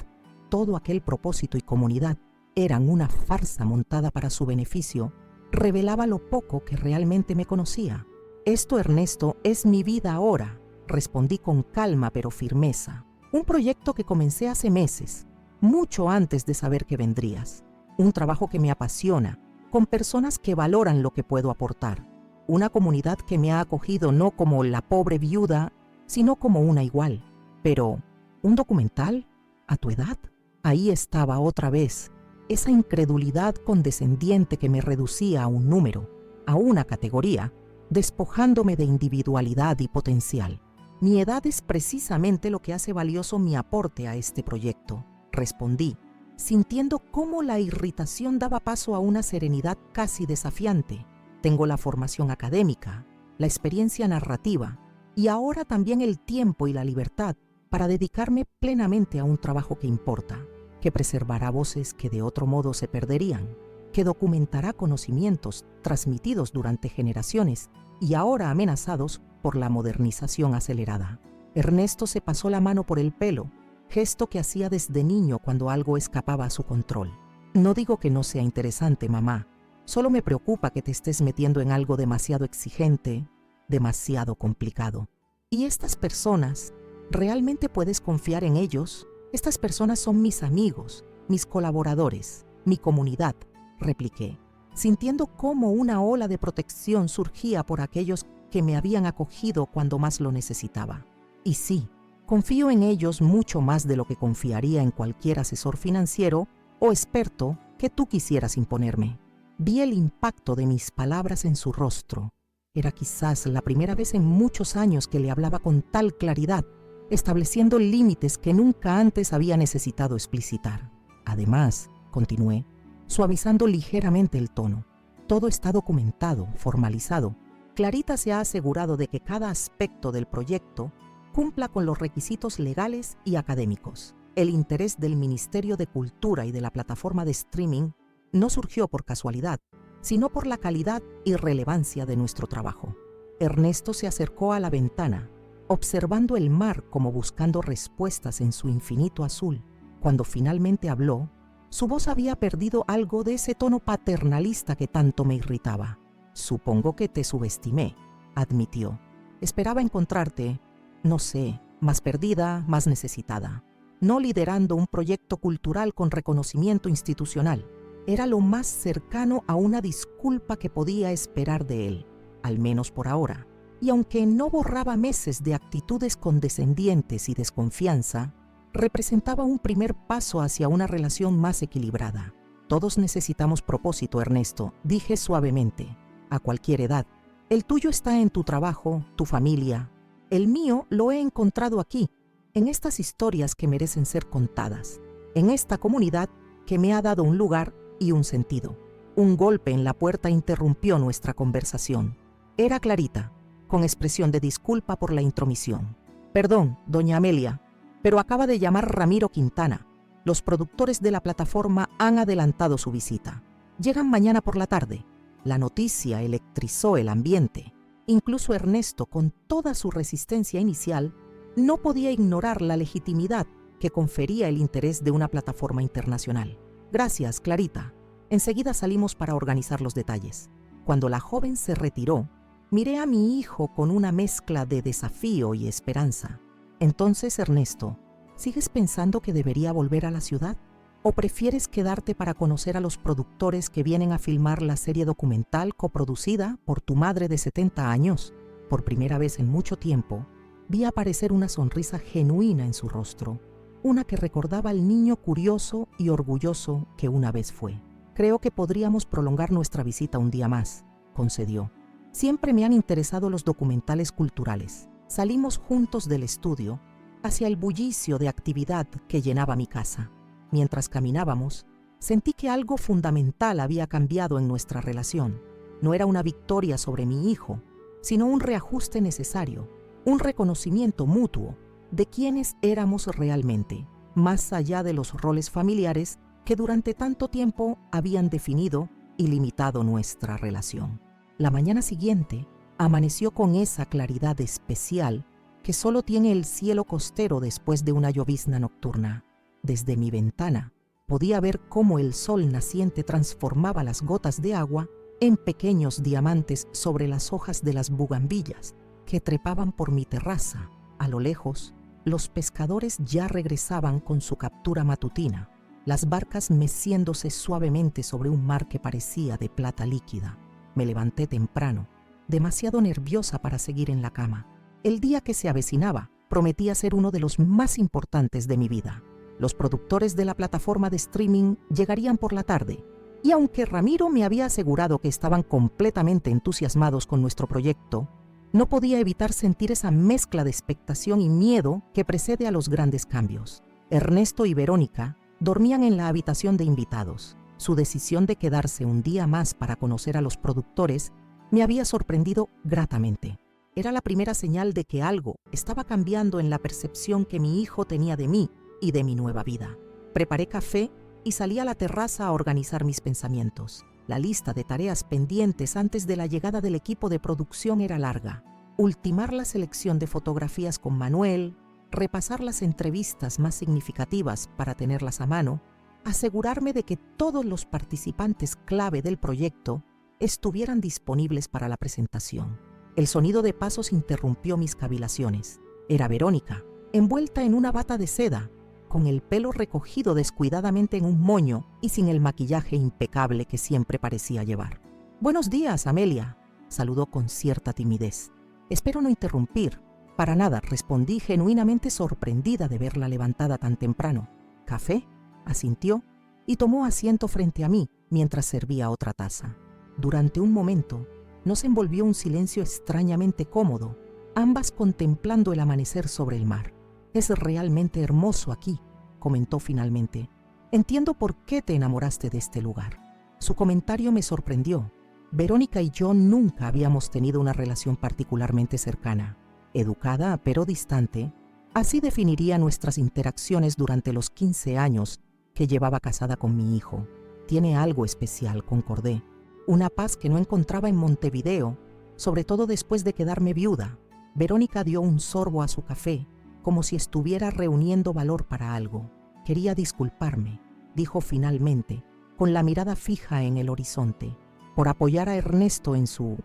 todo aquel propósito y comunidad eran una farsa montada para su beneficio, revelaba lo poco que realmente me conocía. Esto, Ernesto, es mi vida ahora, respondí con calma pero firmeza. Un proyecto que comencé hace meses, mucho antes de saber que vendrías. Un trabajo que me apasiona, con personas que valoran lo que puedo aportar. Una comunidad que me ha acogido no como la pobre viuda, sino como una igual. Pero, ¿un documental? ¿A tu edad? Ahí estaba otra vez, esa incredulidad condescendiente que me reducía a un número, a una categoría, despojándome de individualidad y potencial. Mi edad es precisamente lo que hace valioso mi aporte a este proyecto, respondí, sintiendo cómo la irritación daba paso a una serenidad casi desafiante. Tengo la formación académica, la experiencia narrativa y ahora también el tiempo y la libertad para dedicarme plenamente a un trabajo que importa, que preservará voces que de otro modo se perderían, que documentará conocimientos transmitidos durante generaciones y ahora amenazados por la modernización acelerada. Ernesto se pasó la mano por el pelo, gesto que hacía desde niño cuando algo escapaba a su control. No digo que no sea interesante, mamá. Solo me preocupa que te estés metiendo en algo demasiado exigente, demasiado complicado. ¿Y estas personas? ¿Realmente puedes confiar en ellos? Estas personas son mis amigos, mis colaboradores, mi comunidad, repliqué, sintiendo cómo una ola de protección surgía por aquellos que me habían acogido cuando más lo necesitaba. Y sí, confío en ellos mucho más de lo que confiaría en cualquier asesor financiero o experto que tú quisieras imponerme. Vi el impacto de mis palabras en su rostro. Era quizás la primera vez en muchos años que le hablaba con tal claridad, estableciendo límites que nunca antes había necesitado explicitar. Además, continué, suavizando ligeramente el tono. Todo está documentado, formalizado. Clarita se ha asegurado de que cada aspecto del proyecto cumpla con los requisitos legales y académicos. El interés del Ministerio de Cultura y de la plataforma de streaming no surgió por casualidad, sino por la calidad y relevancia de nuestro trabajo. Ernesto se acercó a la ventana, observando el mar como buscando respuestas en su infinito azul. Cuando finalmente habló, su voz había perdido algo de ese tono paternalista que tanto me irritaba. Supongo que te subestimé, admitió. Esperaba encontrarte, no sé, más perdida, más necesitada. No liderando un proyecto cultural con reconocimiento institucional. Era lo más cercano a una disculpa que podía esperar de él, al menos por ahora. Y aunque no borraba meses de actitudes condescendientes y desconfianza, representaba un primer paso hacia una relación más equilibrada. Todos necesitamos propósito, Ernesto, dije suavemente, a cualquier edad. El tuyo está en tu trabajo, tu familia. El mío lo he encontrado aquí, en estas historias que merecen ser contadas, en esta comunidad que me ha dado un lugar y un sentido. Un golpe en la puerta interrumpió nuestra conversación. Era Clarita, con expresión de disculpa por la intromisión. Perdón, doña Amelia, pero acaba de llamar Ramiro Quintana. Los productores de la plataforma han adelantado su visita. Llegan mañana por la tarde. La noticia electrizó el ambiente. Incluso Ernesto, con toda su resistencia inicial, no podía ignorar la legitimidad que confería el interés de una plataforma internacional. Gracias, Clarita. Enseguida salimos para organizar los detalles. Cuando la joven se retiró, miré a mi hijo con una mezcla de desafío y esperanza. Entonces, Ernesto, ¿sigues pensando que debería volver a la ciudad? ¿O prefieres quedarte para conocer a los productores que vienen a filmar la serie documental coproducida por tu madre de 70 años? Por primera vez en mucho tiempo, vi aparecer una sonrisa genuina en su rostro, una que recordaba al niño curioso y orgulloso que una vez fue. Creo que podríamos prolongar nuestra visita un día más, concedió. Siempre me han interesado los documentales culturales. Salimos juntos del estudio hacia el bullicio de actividad que llenaba mi casa. Mientras caminábamos, sentí que algo fundamental había cambiado en nuestra relación. No era una victoria sobre mi hijo, sino un reajuste necesario, un reconocimiento mutuo de quiénes éramos realmente, más allá de los roles familiares que durante tanto tiempo habían definido y limitado nuestra relación. La mañana siguiente amaneció con esa claridad especial que solo tiene el cielo costero después de una llovizna nocturna. Desde mi ventana podía ver cómo el sol naciente transformaba las gotas de agua en pequeños diamantes sobre las hojas de las bugambillas que trepaban por mi terraza. A lo lejos, los pescadores ya regresaban con su captura matutina, las barcas meciéndose suavemente sobre un mar que parecía de plata líquida. Me levanté temprano, demasiado nerviosa para seguir en la cama. El día que se avecinaba prometía ser uno de los más importantes de mi vida. Los productores de la plataforma de streaming llegarían por la tarde, y aunque Ramiro me había asegurado que estaban completamente entusiasmados con nuestro proyecto, no podía evitar sentir esa mezcla de expectación y miedo que precede a los grandes cambios. Ernesto y Verónica dormían en la habitación de invitados. Su decisión de quedarse un día más para conocer a los productores me había sorprendido gratamente. Era la primera señal de que algo estaba cambiando en la percepción que mi hijo tenía de mí y de mi nueva vida. Preparé café y salí a la terraza a organizar mis pensamientos. La lista de tareas pendientes antes de la llegada del equipo de producción era larga. Ultimar la selección de fotografías con Manuel, repasar las entrevistas más significativas para tenerlas a mano, asegurarme de que todos los participantes clave del proyecto estuvieran disponibles para la presentación. El sonido de pasos interrumpió mis cavilaciones. Era Verónica, envuelta en una bata de seda, con el pelo recogido descuidadamente en un moño y sin el maquillaje impecable que siempre parecía llevar. «Buenos días, Amelia», saludó con cierta timidez. «Espero no interrumpir». «Para nada», respondí genuinamente sorprendida de verla levantada tan temprano. «¿Café?», asintió y tomó asiento frente a mí mientras servía otra taza. Durante un momento nos envolvió un silencio extrañamente cómodo, ambas contemplando el amanecer sobre el mar. «Es realmente hermoso aquí», comentó finalmente. «Entiendo por qué te enamoraste de este lugar». Su comentario me sorprendió. Verónica y yo nunca habíamos tenido una relación particularmente cercana. Educada pero distante, así definiría nuestras interacciones durante los 15 años que llevaba casada con mi hijo. «Tiene algo especial», concordé. «Una paz que no encontraba en Montevideo, sobre todo después de quedarme viuda». Verónica dio un sorbo a su café, como si estuviera reuniendo valor para algo. «Quería disculparme», dijo finalmente, con la mirada fija en el horizonte, «por apoyar a Ernesto en su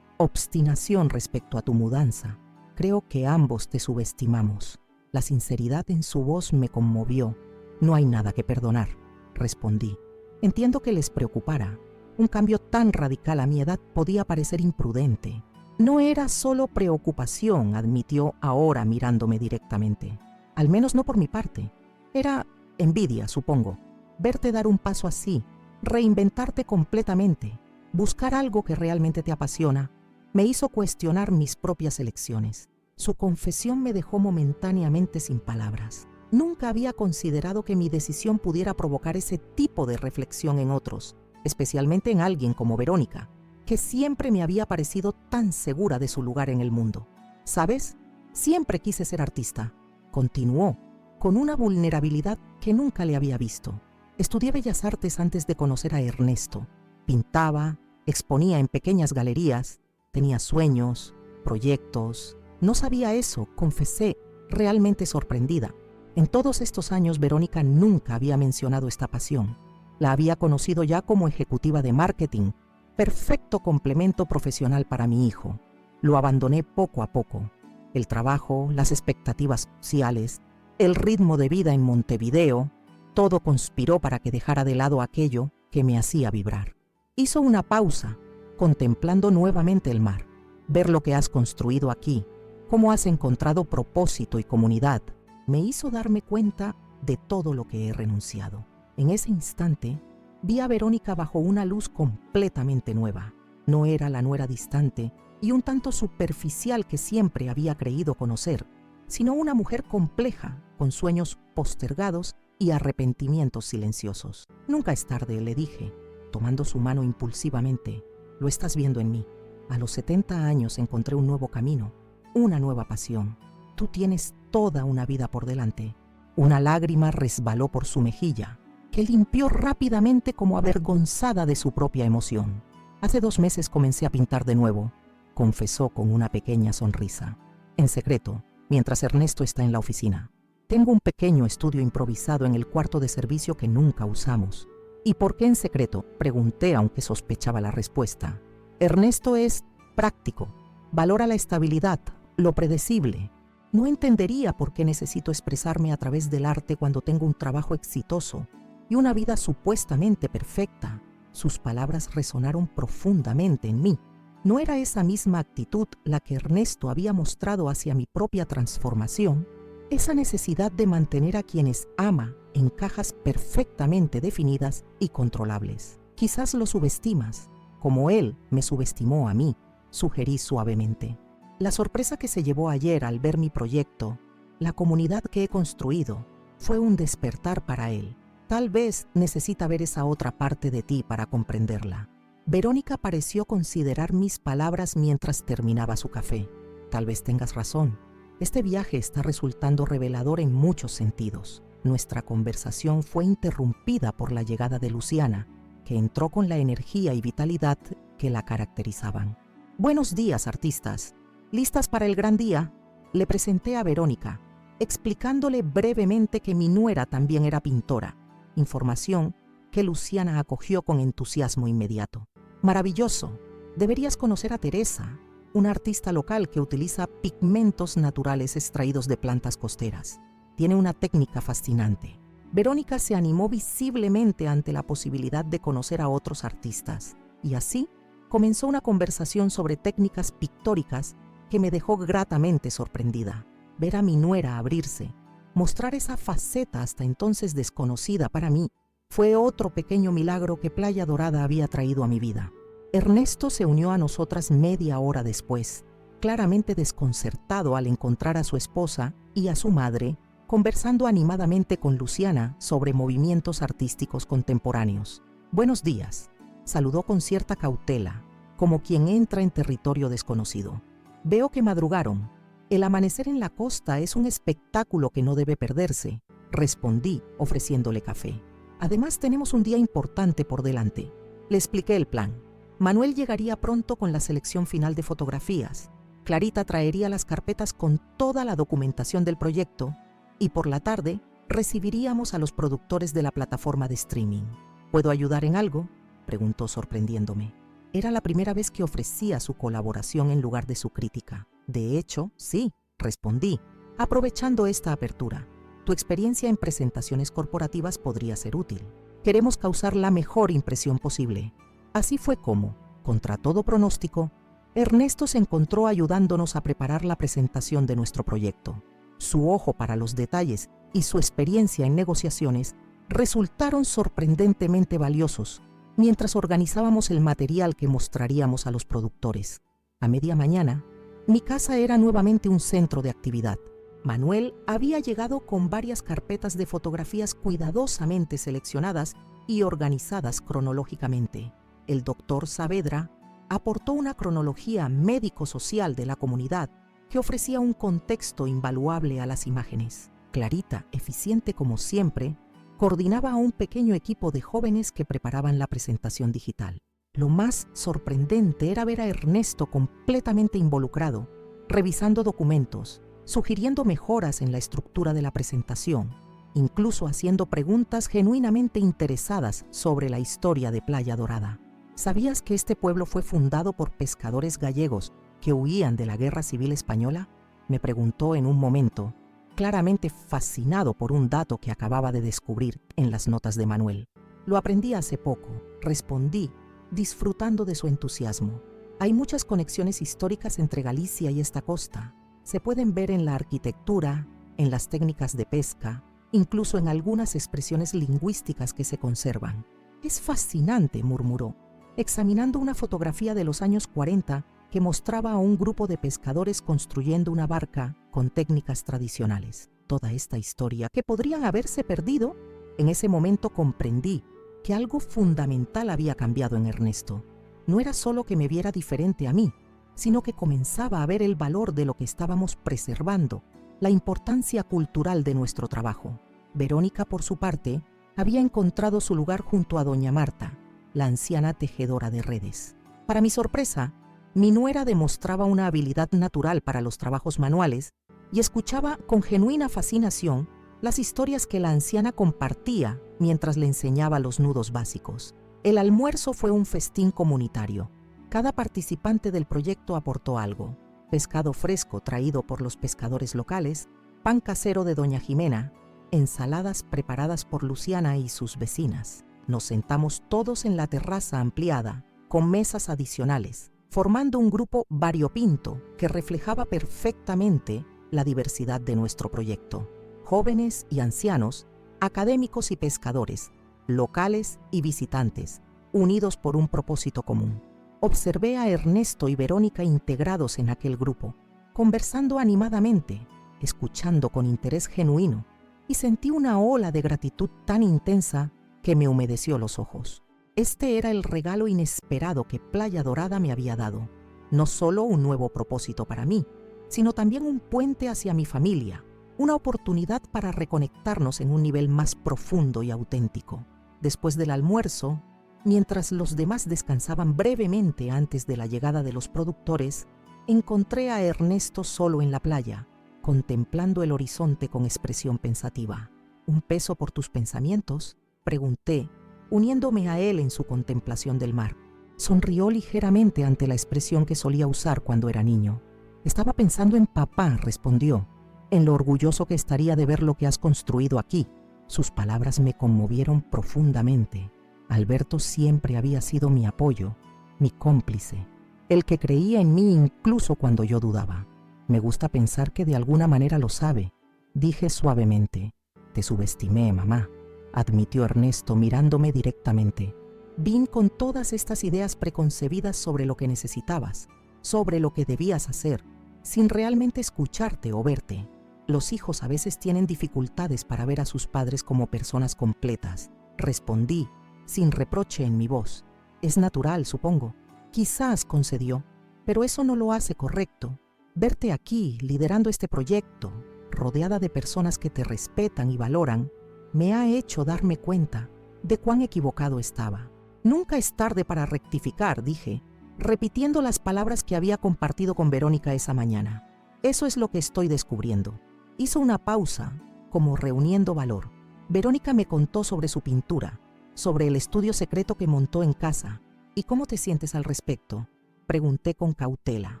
obstinación respecto a tu mudanza. Creo que ambos te subestimamos». La sinceridad en su voz me conmovió. «No hay nada que perdonar», respondí. «Entiendo que les preocupara. Un cambio tan radical a mi edad podía parecer imprudente». «No era solo preocupación», admitió ahora mirándome directamente. «Al menos no por mi parte. Era envidia, supongo. Verte dar un paso así, reinventarte completamente, buscar algo que realmente te apasiona, me hizo cuestionar mis propias elecciones». Su confesión me dejó momentáneamente sin palabras. Nunca había considerado que mi decisión pudiera provocar ese tipo de reflexión en otros, especialmente en alguien como Verónica, que siempre me había parecido tan segura de su lugar en el mundo. «¿Sabes? Siempre quise ser artista», continuó, con una vulnerabilidad que nunca le había visto. «Estudié Bellas Artes antes de conocer a Ernesto. Pintaba, exponía en pequeñas galerías, tenía sueños, proyectos. No sabía eso», confesé, realmente sorprendida. En todos estos años Verónica nunca había mencionado esta pasión. La había conocido ya como ejecutiva de marketing, perfecto complemento profesional para mi hijo. Lo abandoné poco a poco. El trabajo, las expectativas sociales, el ritmo de vida en Montevideo, todo conspiró para que dejara de lado aquello que me hacía vibrar. Hizo una pausa, contemplando nuevamente el mar. «Ver lo que has construido aquí, cómo has encontrado propósito y comunidad, me hizo darme cuenta de todo lo que he renunciado». En ese instante, vi a Verónica bajo una luz completamente nueva. No era la nuera distante y un tanto superficial que siempre había creído conocer, sino una mujer compleja, con sueños postergados y arrepentimientos silenciosos. «Nunca es tarde», le dije, tomando su mano impulsivamente. «Lo estás viendo en mí. A los 70 años encontré un nuevo camino, una nueva pasión. Tú tienes toda una vida por delante». Una lágrima resbaló por su mejilla. que limpió rápidamente como avergonzada de su propia emoción. Hace 2 meses comencé a pintar de nuevo, confesó con una pequeña sonrisa. En secreto, mientras Ernesto está en la oficina. Tengo un pequeño estudio improvisado en el cuarto de servicio que nunca usamos. ¿Y por qué en secreto?, pregunté, aunque sospechaba la respuesta. Ernesto es práctico, valora la estabilidad, lo predecible. No entendería por qué necesito expresarme a través del arte cuando tengo un trabajo exitoso y una vida supuestamente perfecta. Sus palabras resonaron profundamente en mí. ¿No era esa misma actitud la que Ernesto había mostrado hacia mi propia transformación? Esa necesidad de mantener a quienes ama en cajas perfectamente definidas y controlables. Quizás lo subestimas, como él me subestimó a mí, sugerí suavemente. La sorpresa que se llevó ayer al ver mi proyecto, la comunidad que he construido, fue un despertar para él. Tal vez necesita ver esa otra parte de ti para comprenderla. Verónica pareció considerar mis palabras mientras terminaba su café. Tal vez tengas razón. Este viaje está resultando revelador en muchos sentidos. Nuestra conversación fue interrumpida por la llegada de Luciana, que entró con la energía y vitalidad que la caracterizaban. Buenos días, artistas. ¿Listas para el gran día? Le presenté a Verónica, explicándole brevemente que mi nuera también era pintora, información que Luciana acogió con entusiasmo inmediato. Maravilloso. Deberías conocer a Teresa, una artista local que utiliza pigmentos naturales extraídos de plantas costeras. Tiene una técnica fascinante. Verónica se animó visiblemente ante la posibilidad de conocer a otros artistas, y así comenzó una conversación sobre técnicas pictóricas que me dejó gratamente sorprendida. Ver a mi nuera abrirse, mostrar esa faceta hasta entonces desconocida para mí, fue otro pequeño milagro que Playa Dorada había traído a mi vida. Ernesto se unió a nosotras media hora después, claramente desconcertado al encontrar a su esposa y a su madre conversando animadamente con Luciana sobre movimientos artísticos contemporáneos. Buenos días, saludó con cierta cautela, como quien entra en territorio desconocido. Veo que madrugaron. El amanecer en la costa es un espectáculo que no debe perderse, respondí ofreciéndole café. Además tenemos un día importante por delante. Le expliqué el plan. Manuel llegaría pronto con la selección final de fotografías. Clarita traería las carpetas con toda la documentación del proyecto y por la tarde recibiríamos a los productores de la plataforma de streaming. ¿Puedo ayudar en algo?, preguntó sorprendiéndome. Era la primera vez que ofrecía su colaboración en lugar de su crítica. De hecho, sí, respondí, aprovechando esta apertura. Tu experiencia en presentaciones corporativas podría ser útil. Queremos causar la mejor impresión posible. Así fue como, contra todo pronóstico, Ernesto se encontró ayudándonos a preparar la presentación de nuestro proyecto. Su ojo para los detalles y su experiencia en negociaciones resultaron sorprendentemente valiosos mientras organizábamos el material que mostraríamos a los productores. A media mañana, mi casa era nuevamente un centro de actividad. Manuel había llegado con varias carpetas de fotografías cuidadosamente seleccionadas y organizadas cronológicamente. El doctor Saavedra aportó una cronología médico-social de la comunidad que ofrecía un contexto invaluable a las imágenes. Clarita, eficiente como siempre, coordinaba a un pequeño equipo de jóvenes que preparaban la presentación digital. Lo más sorprendente era ver a Ernesto completamente involucrado, revisando documentos, sugiriendo mejoras en la estructura de la presentación, incluso haciendo preguntas genuinamente interesadas sobre la historia de Playa Dorada. ¿Sabías que este pueblo fue fundado por pescadores gallegos que huían de la Guerra Civil Española?, me preguntó en un momento, claramente fascinado por un dato que acababa de descubrir en las notas de Manuel. Lo aprendí hace poco, respondí, disfrutando de su entusiasmo. Hay muchas conexiones históricas entre Galicia y esta costa. Se pueden ver en la arquitectura, en las técnicas de pesca, incluso en algunas expresiones lingüísticas que se conservan. Es fascinante, murmuró, examinando una fotografía de los años 40 que mostraba a un grupo de pescadores construyendo una barca con técnicas tradicionales. Toda esta historia, que podrían haberse perdido, en ese momento comprendí que algo fundamental había cambiado en Ernesto. No era solo que me viera diferente a mí, sino que comenzaba a ver el valor de lo que estábamos preservando, la importancia cultural de nuestro trabajo. Verónica, por su parte, había encontrado su lugar junto a doña Marta, la anciana tejedora de redes. Para mi sorpresa, mi nuera demostraba una habilidad natural para los trabajos manuales y escuchaba con genuina fascinación las historias que la anciana compartía mientras le enseñaba los nudos básicos. El almuerzo fue un festín comunitario. Cada participante del proyecto aportó algo: pescado fresco traído por los pescadores locales, pan casero de doña Jimena, ensaladas preparadas por Luciana y sus vecinas. Nos sentamos todos en la terraza ampliada, con mesas adicionales, formando un grupo variopinto que reflejaba perfectamente la diversidad de nuestro proyecto. Jóvenes y ancianos, académicos y pescadores, locales y visitantes, unidos por un propósito común. Observé a Ernesto y Verónica integrados en aquel grupo, conversando animadamente, escuchando con interés genuino, y sentí una ola de gratitud tan intensa que me humedeció los ojos. Este era el regalo inesperado que Playa Dorada me había dado. No solo un nuevo propósito para mí, sino también un puente hacia mi familia, una oportunidad para reconectarnos en un nivel más profundo y auténtico. Después del almuerzo, mientras los demás descansaban brevemente antes de la llegada de los productores, encontré a Ernesto solo en la playa, contemplando el horizonte con expresión pensativa. ¿Un peso por tus pensamientos?, pregunté, uniéndome a él en su contemplación del mar. Sonrió ligeramente ante la expresión que solía usar cuando era niño. Estaba pensando en papá, respondió, en lo orgulloso que estaría de ver lo que has construido aquí. Sus palabras me conmovieron profundamente. Alberto siempre había sido mi apoyo, mi cómplice, el que creía en mí incluso cuando yo dudaba. Me gusta pensar que de alguna manera lo sabe, dije suavemente. Te subestimé, mamá, admitió Ernesto mirándome directamente. Vine con todas estas ideas preconcebidas sobre lo que necesitabas, sobre lo que debías hacer, sin realmente escucharte o verte. Los hijos a veces tienen dificultades para ver a sus padres como personas completas, respondí, sin reproche en mi voz. Es natural, supongo. Quizás, concedió, pero eso no lo hace correcto. Verte aquí, liderando este proyecto, rodeada de personas que te respetan y valoran, me ha hecho darme cuenta de cuán equivocado estaba. Nunca es tarde para rectificar, dije, repitiendo las palabras que había compartido con Verónica esa mañana. Eso es lo que estoy descubriendo. Hizo una pausa, como reuniendo valor. Verónica me contó sobre su pintura, sobre el estudio secreto que montó en casa. ¿Y cómo te sientes al respecto?, pregunté con cautela,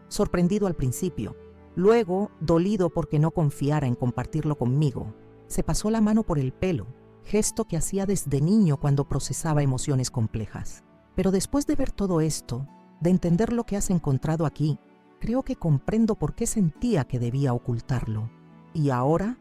sorprendido al principio, luego dolido porque no confiara en compartirlo conmigo. Se pasó la mano por el pelo, gesto que hacía desde niño cuando procesaba emociones complejas. Pero después de ver todo esto, de entender lo que has encontrado aquí, creo que comprendo por qué sentía que debía ocultarlo. Y ahora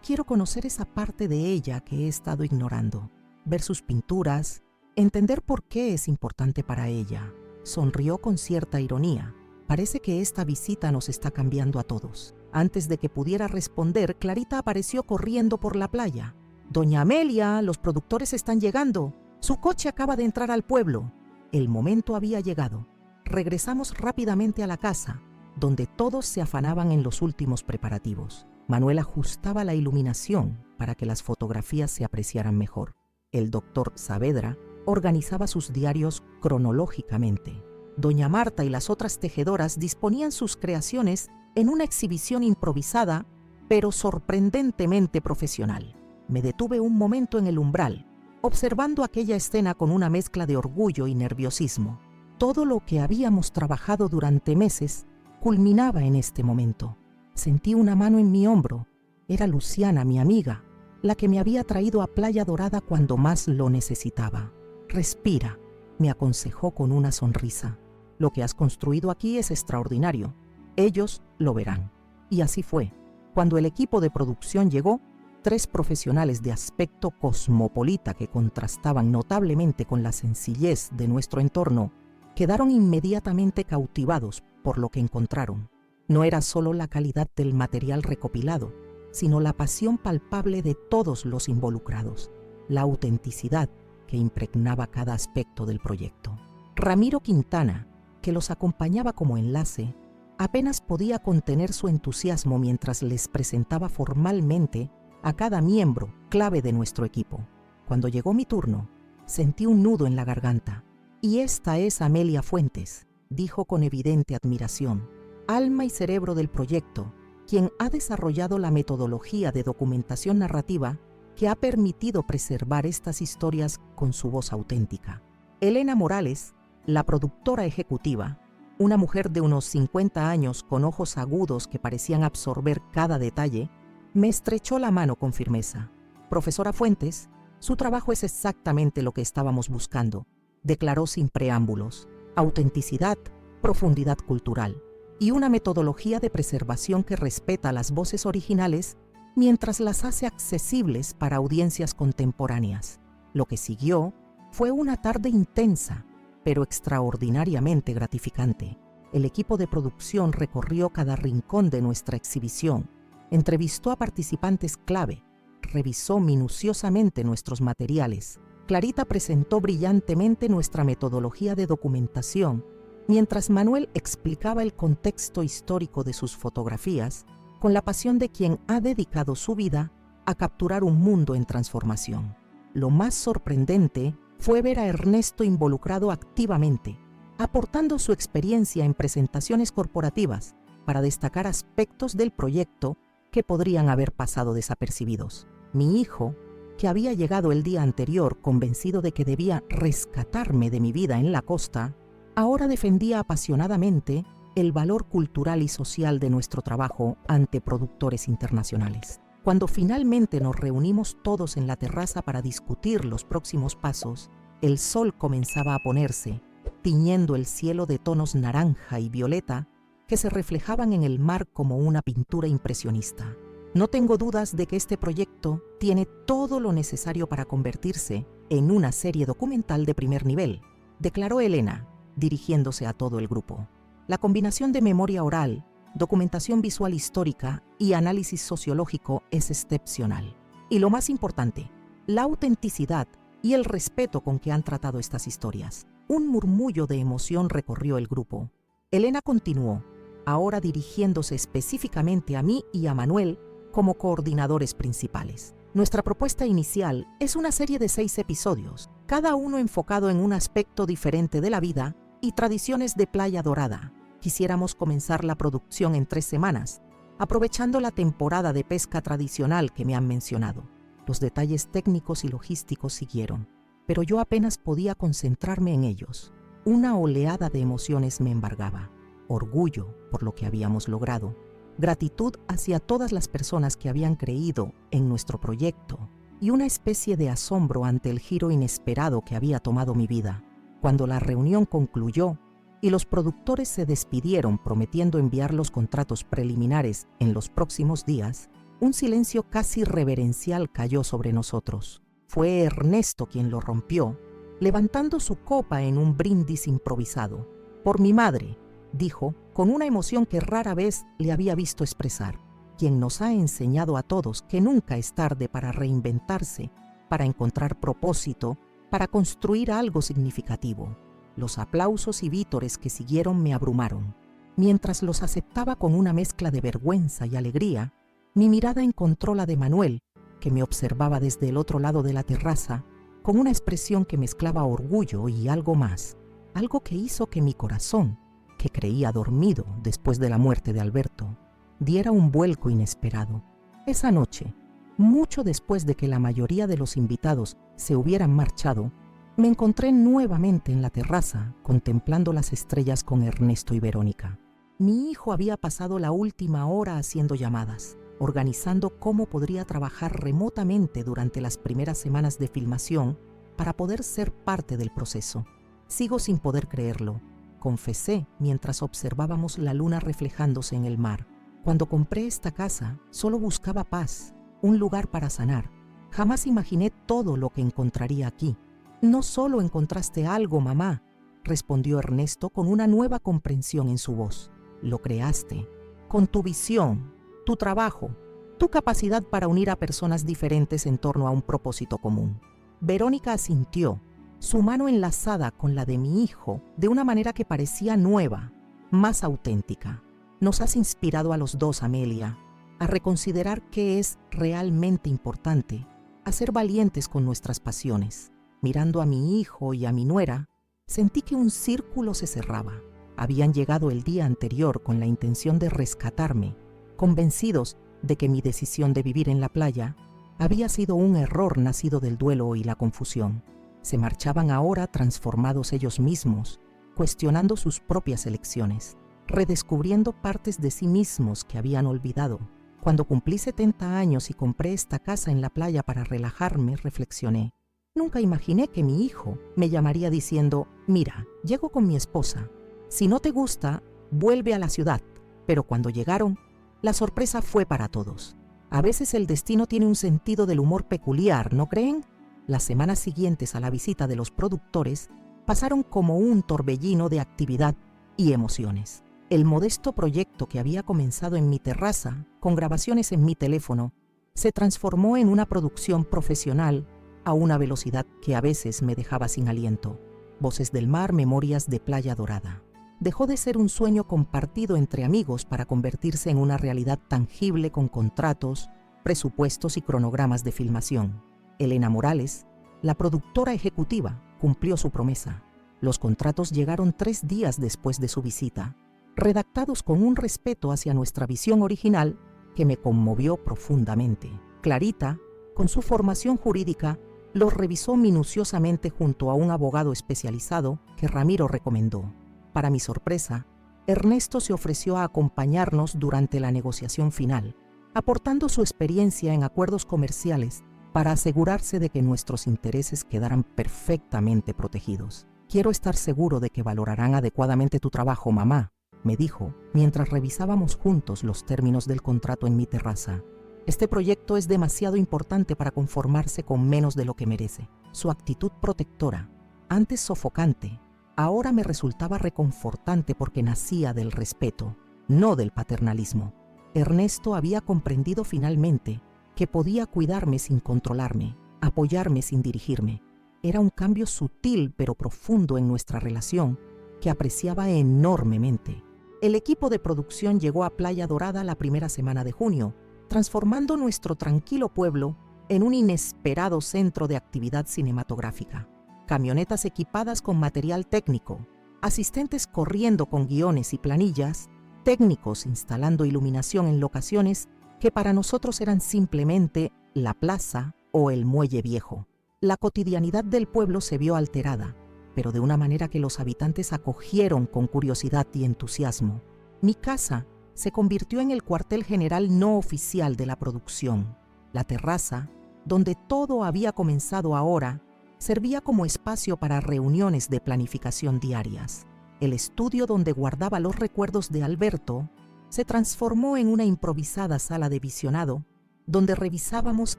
quiero conocer esa parte de ella que he estado ignorando, ver sus pinturas, entender por qué es importante para ella. Sonrió con cierta ironía. Parece que esta visita nos está cambiando a todos. Antes de que pudiera responder, Clarita apareció corriendo por la playa. Doña Amelia, los productores están llegando. Su coche acaba de entrar al pueblo. El momento había llegado. Regresamos rápidamente a la casa, donde todos se afanaban en los últimos preparativos. Manuel ajustaba la iluminación para que las fotografías se apreciaran mejor. El doctor Saavedra organizaba sus diarios cronológicamente. Doña Marta y las otras tejedoras disponían sus creaciones en una exhibición improvisada, pero sorprendentemente profesional. Me detuve un momento en el umbral, observando aquella escena con una mezcla de orgullo y nerviosismo. Todo lo que habíamos trabajado durante meses culminaba en este momento. Sentí una mano en mi hombro. Era Luciana, mi amiga, la que me había traído a Playa Dorada cuando más lo necesitaba. Respira, me aconsejó con una sonrisa. Lo que has construido aquí es extraordinario. Ellos lo verán. Y así fue. Cuando el equipo de producción llegó, 3 profesionales de aspecto cosmopolita que contrastaban notablemente con la sencillez de nuestro entorno, quedaron inmediatamente cautivados por lo que encontraron. No era solo la calidad del material recopilado, sino la pasión palpable de todos los involucrados, la autenticidad que impregnaba cada aspecto del proyecto. Ramiro Quintana, que los acompañaba como enlace, apenas podía contener su entusiasmo mientras les presentaba formalmente a cada miembro clave de nuestro equipo. Cuando llegó mi turno, sentí un nudo en la garganta. «Y esta es Amelia Fuentes», dijo con evidente admiración, alma y cerebro del proyecto, quien ha desarrollado la metodología de documentación narrativa que ha permitido preservar estas historias con su voz auténtica. Elena Morales, la productora ejecutiva, una mujer de unos 50 años con ojos agudos que parecían absorber cada detalle, me estrechó la mano con firmeza. «Profesora Fuentes, su trabajo es exactamente lo que estábamos buscando», declaró sin preámbulos. «Autenticidad, profundidad cultural y una metodología de preservación que respeta las voces originales mientras las hace accesibles para audiencias contemporáneas». Lo que siguió fue una tarde intensa, pero extraordinariamente gratificante. El equipo de producción recorrió cada rincón de nuestra exhibición, entrevistó a participantes clave, revisó minuciosamente nuestros materiales. Clarita presentó brillantemente nuestra metodología de documentación, mientras Manuel explicaba el contexto histórico de sus fotografías con la pasión de quien ha dedicado su vida a capturar un mundo en transformación. Lo más sorprendente fue ver a Ernesto involucrado activamente, aportando su experiencia en presentaciones corporativas para destacar aspectos del proyecto que podrían haber pasado desapercibidos. Mi hijo, que había llegado el día anterior convencido de que debía rescatarme de mi vida en la costa, ahora defendía apasionadamente el valor cultural y social de nuestro trabajo ante productores internacionales. Cuando finalmente nos reunimos todos en la terraza para discutir los próximos pasos, el sol comenzaba a ponerse, tiñendo el cielo de tonos naranja y violeta que se reflejaban en el mar como una pintura impresionista. «No tengo dudas de que este proyecto tiene todo lo necesario para convertirse en una serie documental de primer nivel», declaró Elena, dirigiéndose a todo el grupo. «La combinación de memoria oral, documentación visual histórica y análisis sociológico es excepcional. Y lo más importante, la autenticidad y el respeto con que han tratado estas historias». Un murmullo de emoción recorrió el grupo. Elena continuó, ahora dirigiéndose específicamente a mí y a Manuel como coordinadores principales. «Nuestra propuesta inicial es una serie de 6 episodios, cada uno enfocado en un aspecto diferente de la vida y tradiciones de Playa Dorada. Quisiéramos comenzar la producción en 3 semanas, aprovechando la temporada de pesca tradicional que me han mencionado». Los detalles técnicos y logísticos siguieron, pero yo apenas podía concentrarme en ellos. Una oleada de emociones me embargaba. Orgullo por lo que habíamos logrado, gratitud hacia todas las personas que habían creído en nuestro proyecto y una especie de asombro ante el giro inesperado que había tomado mi vida. Cuando la reunión concluyó y los productores se despidieron prometiendo enviar los contratos preliminares en los próximos días, un silencio casi reverencial cayó sobre nosotros. Fue Ernesto quien lo rompió, levantando su copa en un brindis improvisado. «Por mi madre», dijo, con una emoción que rara vez le había visto expresar, quien nos ha enseñado a todos que nunca es tarde para reinventarse, para encontrar propósito, para construir algo significativo. Los aplausos y vítores que siguieron me abrumaron. Mientras los aceptaba con una mezcla de vergüenza y alegría, mi mirada encontró la de Manuel, que me observaba desde el otro lado de la terraza, con una expresión que mezclaba orgullo y algo más, algo que hizo que mi corazón, que creía dormido después de la muerte de Alberto, diera un vuelco inesperado. Esa noche, mucho después de que la mayoría de los invitados se hubieran marchado, me encontré nuevamente en la terraza contemplando las estrellas con Ernesto y Verónica. Mi hijo había pasado la última hora haciendo llamadas, organizando cómo podría trabajar remotamente durante las primeras semanas de filmación para poder ser parte del proceso. «Sigo sin poder creerlo», confesé mientras observábamos la luna reflejándose en el mar. «Cuando compré esta casa, solo buscaba paz, un lugar para sanar. Jamás imaginé todo lo que encontraría aquí». «No solo encontraste algo, mamá», respondió Ernesto con una nueva comprensión en su voz. «Lo creaste, con tu visión, tu trabajo, tu capacidad para unir a personas diferentes en torno a un propósito común». Verónica asintió, su mano enlazada con la de mi hijo de una manera que parecía nueva, más auténtica. «Nos has inspirado a los dos, Amelia, a reconsiderar qué es realmente importante a ser valientes con nuestras pasiones. Mirando a mi hijo y a mi nuera, sentí que un círculo se cerraba. Habían llegado el día anterior con la intención de rescatarme, convencidos de que mi decisión de vivir en la playa había sido un error nacido del duelo y la confusión. Se marchaban ahora transformados ellos mismos, cuestionando sus propias elecciones, redescubriendo partes de sí mismos que habían olvidado. Cuando cumplí 70 años y compré esta casa en la playa para relajarme, reflexioné. Nunca imaginé que mi hijo me llamaría diciendo: mira, llego con mi esposa. Si no te gusta, vuelve a la ciudad. Pero cuando llegaron, la sorpresa fue para todos. A veces el destino tiene un sentido del humor peculiar, ¿no creen? Las semanas siguientes a la visita de los productores pasaron como un torbellino de actividad y emociones. El modesto proyecto que había comenzado en mi terraza, con grabaciones en mi teléfono, se transformó en una producción profesional a una velocidad que a veces me dejaba sin aliento. Voces del mar, memorias de Playa Dorada. Dejó de ser un sueño compartido entre amigos para convertirse en una realidad tangible con contratos, presupuestos y cronogramas de filmación. Elena Morales, la productora ejecutiva, cumplió su promesa. Los contratos llegaron 3 días después de su visita, redactados con un respeto hacia nuestra visión original que me conmovió profundamente. Clarita, con su formación jurídica, los revisó minuciosamente junto a un abogado especializado que Ramiro recomendó. Para mi sorpresa, Ernesto se ofreció a acompañarnos durante la negociación final, aportando su experiencia en acuerdos comerciales para asegurarse de que nuestros intereses quedaran perfectamente protegidos. Quiero estar seguro de que valorarán adecuadamente tu trabajo, mamá, me dijo, mientras revisábamos juntos los términos del contrato en mi terraza. Este proyecto es demasiado importante para conformarse con menos de lo que merece. Su actitud protectora, antes sofocante, ahora me resultaba reconfortante porque nacía del respeto, no del paternalismo. Ernesto había comprendido finalmente que podía cuidarme sin controlarme, apoyarme sin dirigirme. Era un cambio sutil pero profundo en nuestra relación que apreciaba enormemente. El equipo de producción llegó a Playa Dorada la primera semana de junio, transformando nuestro tranquilo pueblo en un inesperado centro de actividad cinematográfica. Camionetas equipadas con material técnico, asistentes corriendo con guiones y planillas, técnicos instalando iluminación en locaciones que para nosotros eran simplemente la plaza o el muelle viejo. La cotidianidad del pueblo se vio alterada, pero de una manera que los habitantes acogieron con curiosidad y entusiasmo. Mi casa se convirtió en el cuartel general no oficial de la producción. La terraza, donde todo había comenzado ahora, servía como espacio para reuniones de planificación diarias. El estudio donde guardaba los recuerdos de Alberto se transformó en una improvisada sala de visionado donde revisábamos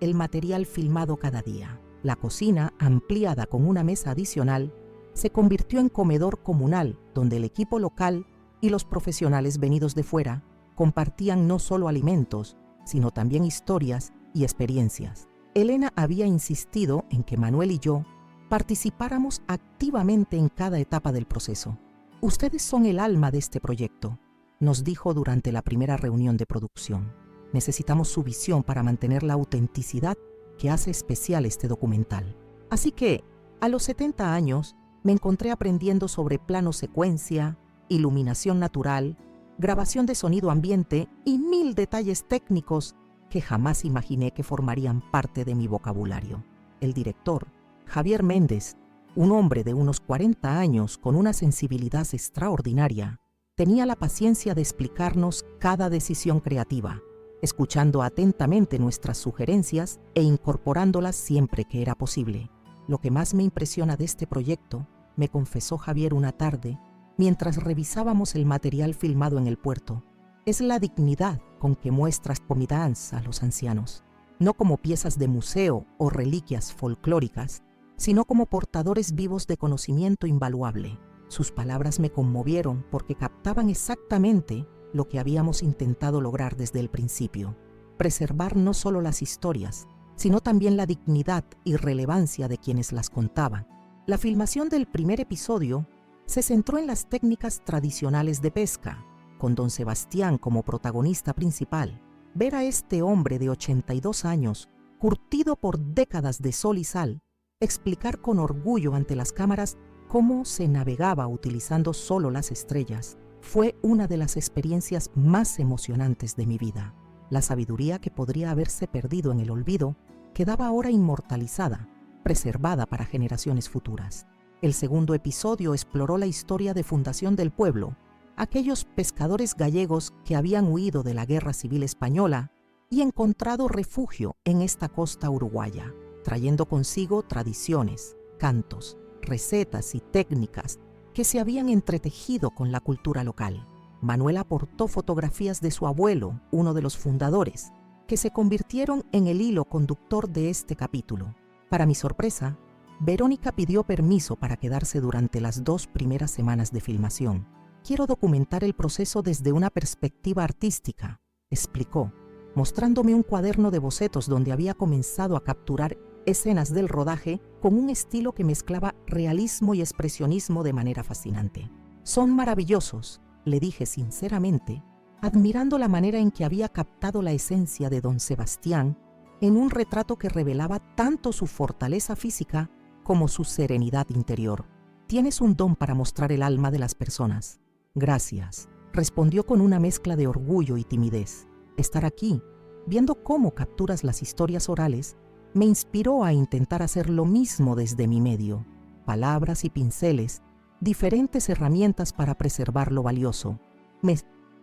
el material filmado cada día. La cocina, ampliada con una mesa adicional, se convirtió en comedor comunal donde el equipo local y los profesionales venidos de fuera compartían no solo alimentos, sino también historias y experiencias. Elena había insistido en que Manuel y yo participáramos activamente en cada etapa del proceso. Ustedes son el alma de este proyecto, nos dijo durante la primera reunión de producción. Necesitamos su visión para mantener la autenticidad que hace especial este documental. Así que, a los 70 años, me encontré aprendiendo sobre plano secuencia, iluminación natural, grabación de sonido ambiente y 1000 detalles técnicos que jamás imaginé que formarían parte de mi vocabulario. El director, Javier Méndez, un hombre de unos 40 años con una sensibilidad extraordinaria, tenía la paciencia de explicarnos cada decisión creativa, escuchando atentamente nuestras sugerencias e incorporándolas siempre que era posible. Lo que más me impresiona de este proyecto, me confesó Javier una tarde, mientras revisábamos el material filmado en el puerto, es la dignidad con que muestras Pomidance a los ancianos, no como piezas de museo o reliquias folclóricas, sino como portadores vivos de conocimiento invaluable. Sus palabras me conmovieron porque captaban exactamente lo que habíamos intentado lograr desde el principio: preservar no solo las historias, sino también la dignidad y relevancia de quienes las contaban. La filmación del primer episodio se centró en las técnicas tradicionales de pesca, con don Sebastián como protagonista principal. Ver a este hombre de 82 años curtido por décadas de sol y sal, explicar con orgullo ante las cámaras cómo se navegaba utilizando solo las estrellas fue una de las experiencias más emocionantes de mi vida. La sabiduría que podría haberse perdido en el olvido quedaba ahora inmortalizada, preservada para generaciones futuras. El segundo episodio exploró la historia de fundación del pueblo, aquellos pescadores gallegos que habían huido de la Guerra Civil Española y encontrado refugio en esta costa uruguaya, trayendo consigo tradiciones, cantos, recetas y técnicas que se habían entretejido con la cultura local. Manuel aportó fotografías de su abuelo, uno de los fundadores, que se convirtieron en el hilo conductor de este capítulo. Para mi sorpresa, Verónica pidió permiso para quedarse durante las 2 primeras semanas de filmación. «Quiero documentar el proceso desde una perspectiva artística», explicó, mostrándome un cuaderno de bocetos donde había comenzado a capturar escenas del rodaje con un estilo que mezclaba realismo y expresionismo de manera fascinante. «Son maravillosos», le dije sinceramente, admirando la manera en que había captado la esencia de don Sebastián en un retrato que revelaba tanto su fortaleza física como su serenidad interior. «Tienes un don para mostrar el alma de las personas». «Gracias», respondió con una mezcla de orgullo y timidez. Estar aquí, viendo cómo capturas las historias orales, me inspiró a intentar hacer lo mismo desde mi medio. Palabras y pinceles, diferentes herramientas para preservar lo valioso.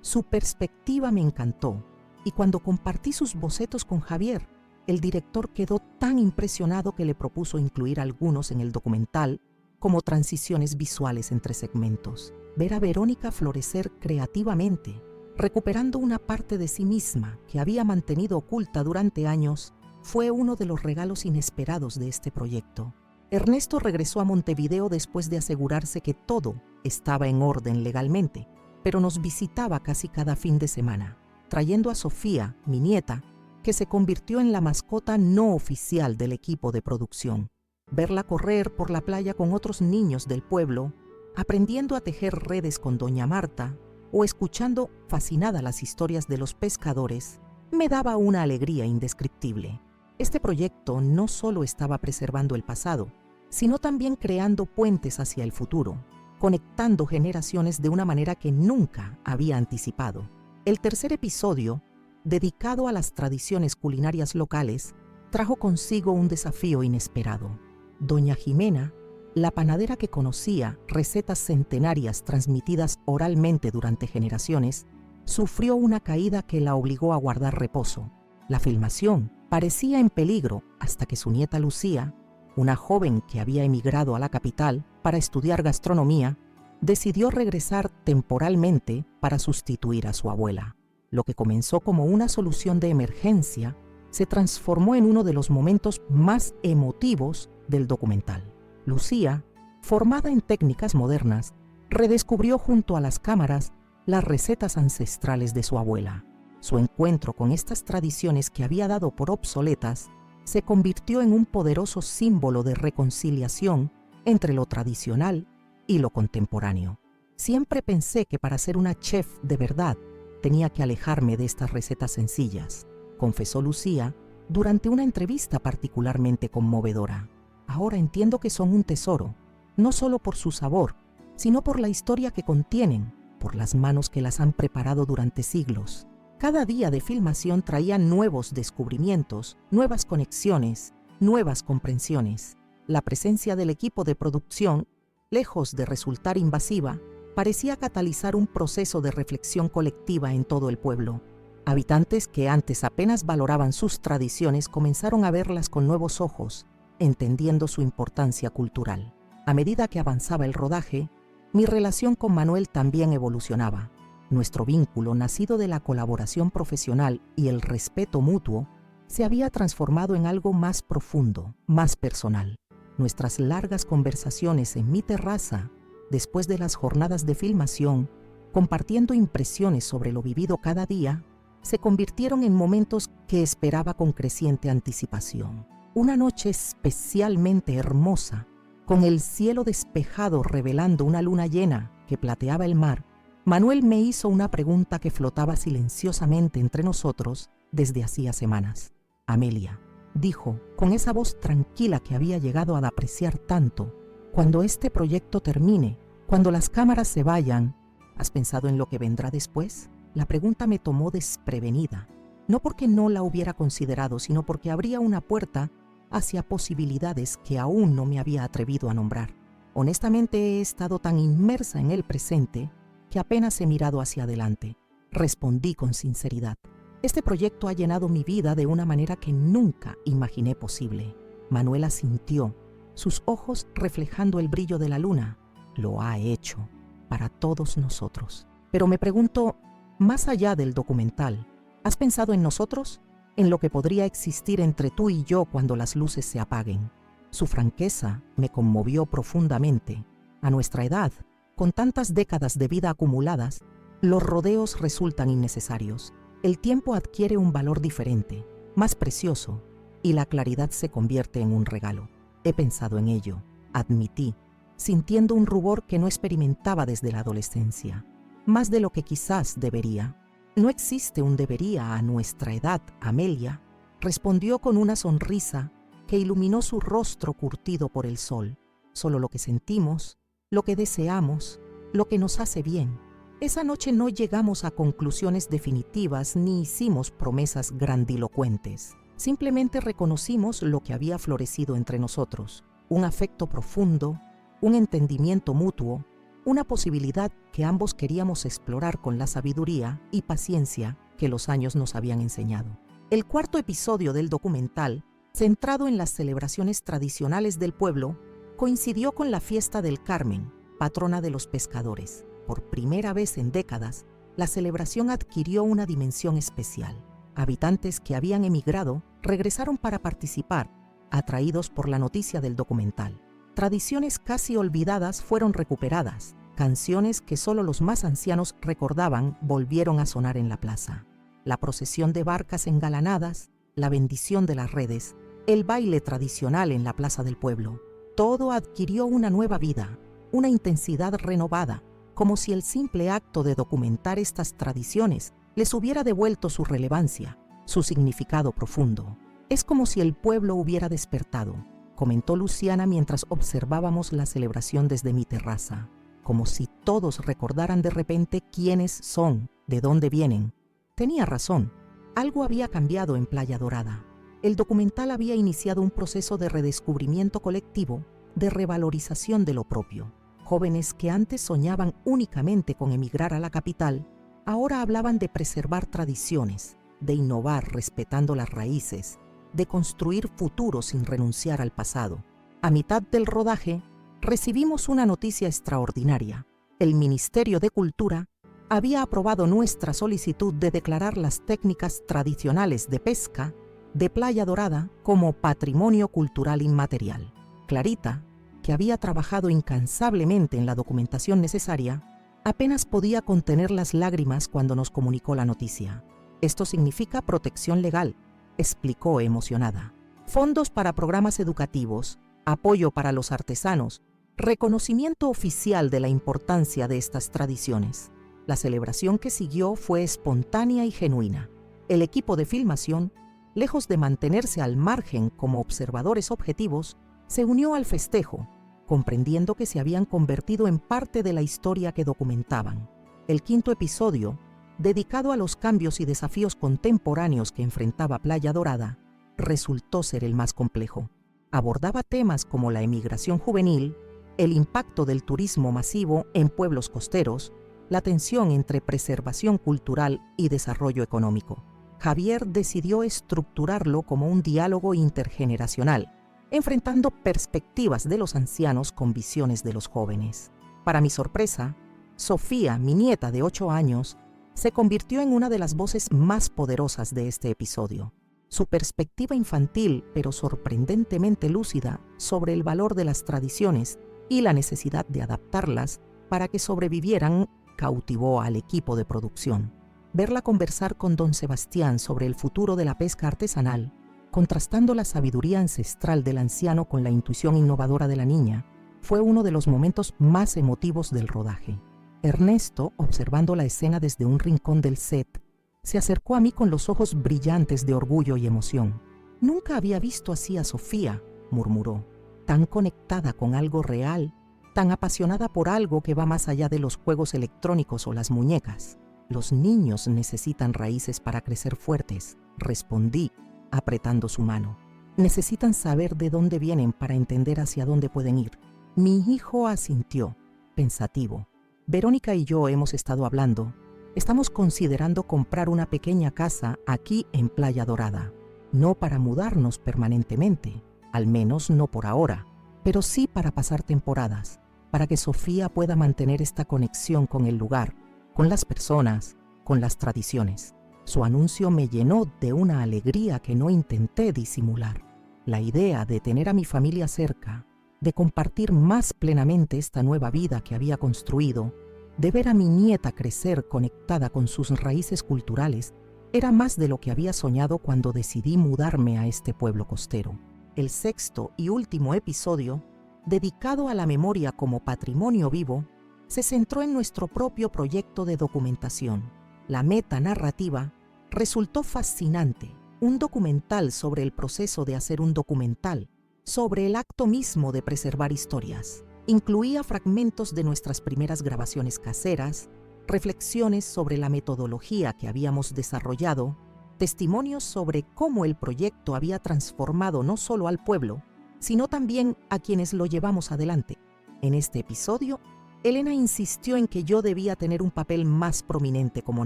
Su perspectiva me encantó, y cuando compartí sus bocetos con Javier, el director quedó tan impresionado que le propuso incluir algunos en el documental como transiciones visuales entre segmentos. Ver a Verónica florecer creativamente, recuperando una parte de sí misma que había mantenido oculta durante años, fue uno de los regalos inesperados de este proyecto. Ernesto regresó a Montevideo después de asegurarse que todo estaba en orden legalmente, pero nos visitaba casi cada fin de semana, trayendo a Sofía, mi nieta, que se convirtió en la mascota no oficial del equipo de producción. Verla correr por la playa con otros niños del pueblo, aprendiendo a tejer redes con doña Marta o escuchando fascinada las historias de los pescadores, me daba una alegría indescriptible. Este proyecto no solo estaba preservando el pasado, sino también creando puentes hacia el futuro, conectando generaciones de una manera que nunca había anticipado. El tercer episodio, dedicado a las tradiciones culinarias locales, trajo consigo un desafío inesperado. Doña Jimena, la panadera que conocía recetas centenarias transmitidas oralmente durante generaciones, sufrió una caída que la obligó a guardar reposo. La filmación parecía en peligro hasta que su nieta Lucía, una joven que había emigrado a la capital para estudiar gastronomía, decidió regresar temporalmente para sustituir a su abuela. Lo que comenzó como una solución de emergencia se transformó en uno de los momentos más emotivos del documental. Lucía, formada en técnicas modernas, redescubrió junto a las cámaras las recetas ancestrales de su abuela. Su encuentro con estas tradiciones que había dado por obsoletas se convirtió en un poderoso símbolo de reconciliación entre lo tradicional y lo contemporáneo. Siempre pensé que para ser una chef de verdad tenía que alejarme de estas recetas sencillas, confesó Lucía durante una entrevista particularmente conmovedora. Ahora entiendo que son un tesoro, no solo por su sabor, sino por la historia que contienen, por las manos que las han preparado durante siglos. Cada día de filmación traía nuevos descubrimientos, nuevas conexiones, nuevas comprensiones. La presencia del equipo de producción, lejos de resultar invasiva, parecía catalizar un proceso de reflexión colectiva en todo el pueblo. Habitantes que antes apenas valoraban sus tradiciones comenzaron a verlas con nuevos ojos, entendiendo su importancia cultural. A medida que avanzaba el rodaje, mi relación con Manuel también evolucionaba. Nuestro vínculo, nacido de la colaboración profesional y el respeto mutuo, se había transformado en algo más profundo, más personal. Nuestras largas conversaciones en mi terraza, después de las jornadas de filmación, compartiendo impresiones sobre lo vivido cada día, se convirtieron en momentos que esperaba con creciente anticipación. Una noche especialmente hermosa, con el cielo despejado revelando una luna llena que plateaba el mar, Manuel me hizo una pregunta que flotaba silenciosamente entre nosotros desde hacía semanas. «Amelia, dijo, con esa voz tranquila que había llegado a apreciar tanto. Cuando este proyecto termine, cuando las cámaras se vayan, ¿has pensado en lo que vendrá después? La pregunta me tomó desprevenida, no porque no la hubiera considerado, sino porque abría una puerta hacia posibilidades que aún no me había atrevido a nombrar. Honestamente he estado tan inmersa en el presente que apenas he mirado hacia adelante. Respondí con sinceridad. Este proyecto ha llenado mi vida de una manera que nunca imaginé posible. Manuela sintió, sus ojos reflejando el brillo de la luna. Lo ha hecho para todos nosotros. Pero me pregunto, más allá del documental, ¿has pensado en nosotros? En lo que podría existir entre tú y yo cuando las luces se apaguen. Su franqueza me conmovió profundamente. A nuestra edad, con tantas décadas de vida acumuladas, los rodeos resultan innecesarios. El tiempo adquiere un valor diferente, más precioso, y la claridad se convierte en un regalo. He pensado en ello, admití, sintiendo un rubor que no experimentaba desde la adolescencia. Más de lo que quizás debería. No existe un debería a nuestra edad, Amelia, respondió con una sonrisa que iluminó su rostro curtido por el sol. Solo lo que sentimos, lo que deseamos, lo que nos hace bien. Esa noche no llegamos a conclusiones definitivas ni hicimos promesas grandilocuentes. Simplemente reconocimos lo que había florecido entre nosotros, un afecto profundo, un entendimiento mutuo, una posibilidad que ambos queríamos explorar con la sabiduría y paciencia que los años nos habían enseñado. El cuarto episodio del documental, centrado en las celebraciones tradicionales del pueblo, coincidió con la fiesta del Carmen, patrona de los pescadores. Por primera vez en décadas, la celebración adquirió una dimensión especial. Habitantes que habían emigrado regresaron para participar, atraídos por la noticia del documental. Tradiciones casi olvidadas fueron recuperadas. Canciones que solo los más ancianos recordaban volvieron a sonar en la plaza. La procesión de barcas engalanadas, la bendición de las redes, el baile tradicional en la plaza del pueblo. Todo adquirió una nueva vida, una intensidad renovada, como si el simple acto de documentar estas tradiciones les hubiera devuelto su relevancia, su significado profundo. Es como si el pueblo hubiera despertado, comentó Luciana mientras observábamos la celebración desde mi terraza. Como si todos recordaran de repente quiénes son, de dónde vienen. Tenía razón, algo había cambiado en Playa Dorada. El documental había iniciado un proceso de redescubrimiento colectivo, de revalorización de lo propio. Jóvenes que antes soñaban únicamente con emigrar a la capital, ahora hablaban de preservar tradiciones, de innovar respetando las raíces, de construir futuro sin renunciar al pasado. A mitad del rodaje, recibimos una noticia extraordinaria. El Ministerio de Cultura había aprobado nuestra solicitud de declarar las técnicas tradicionales de pesca de Playa Dorada como Patrimonio Cultural Inmaterial. Clarita, que había trabajado incansablemente en la documentación necesaria, apenas podía contener las lágrimas cuando nos comunicó la noticia. Esto significa protección legal, explicó emocionada. Fondos para programas educativos, apoyo para los artesanos, reconocimiento oficial de la importancia de estas tradiciones. La celebración que siguió fue espontánea y genuina. El equipo de filmación, lejos de mantenerse al margen como observadores objetivos, se unió al festejo, comprendiendo que se habían convertido en parte de la historia que documentaban. El quinto episodio, dedicado a los cambios y desafíos contemporáneos que enfrentaba Playa Dorada, resultó ser el más complejo. Abordaba temas como la emigración juvenil, el impacto del turismo masivo en pueblos costeros, la tensión entre preservación cultural y desarrollo económico. Javier decidió estructurarlo como un diálogo intergeneracional, enfrentando perspectivas de los ancianos con visiones de los jóvenes. Para mi sorpresa, Sofía, mi nieta de 8 años, se convirtió en una de las voces más poderosas de este episodio. Su perspectiva infantil, pero sorprendentemente lúcida, sobre el valor de las tradiciones y la necesidad de adaptarlas para que sobrevivieran, cautivó al equipo de producción. Verla conversar con don Sebastián sobre el futuro de la pesca artesanal, contrastando la sabiduría ancestral del anciano con la intuición innovadora de la niña, fue uno de los momentos más emotivos del rodaje. Ernesto, observando la escena desde un rincón del set, se acercó a mí con los ojos brillantes de orgullo y emoción. Nunca había visto así a Sofía, murmuró, tan conectada con algo real, tan apasionada por algo que va más allá de los juegos electrónicos o las muñecas. Los niños necesitan raíces para crecer fuertes, respondí, apretando su mano. Necesitan saber de dónde vienen para entender hacia dónde pueden ir. Mi hijo asintió, pensativo. Verónica y yo hemos estado hablando. Estamos considerando comprar una pequeña casa aquí en Playa Dorada. No para mudarnos permanentemente, al menos no por ahora, pero sí para pasar temporadas, para que Sofía pueda mantener esta conexión con el lugar, con las personas, con las tradiciones. Su anuncio me llenó de una alegría que no intenté disimular. La idea de tener a mi familia cerca, de compartir más plenamente esta nueva vida que había construido, de ver a mi nieta crecer conectada con sus raíces culturales, era más de lo que había soñado cuando decidí mudarme a este pueblo costero. El sexto y último episodio, dedicado a la memoria como patrimonio vivo, se centró en nuestro propio proyecto de documentación. La meta narrativa resultó fascinante, un documental sobre el proceso de hacer un documental, sobre el acto mismo de preservar historias. Incluía fragmentos de nuestras primeras grabaciones caseras, reflexiones sobre la metodología que habíamos desarrollado, testimonios sobre cómo el proyecto había transformado no solo al pueblo, sino también a quienes lo llevamos adelante. En este episodio, Elena insistió en que yo debía tener un papel más prominente como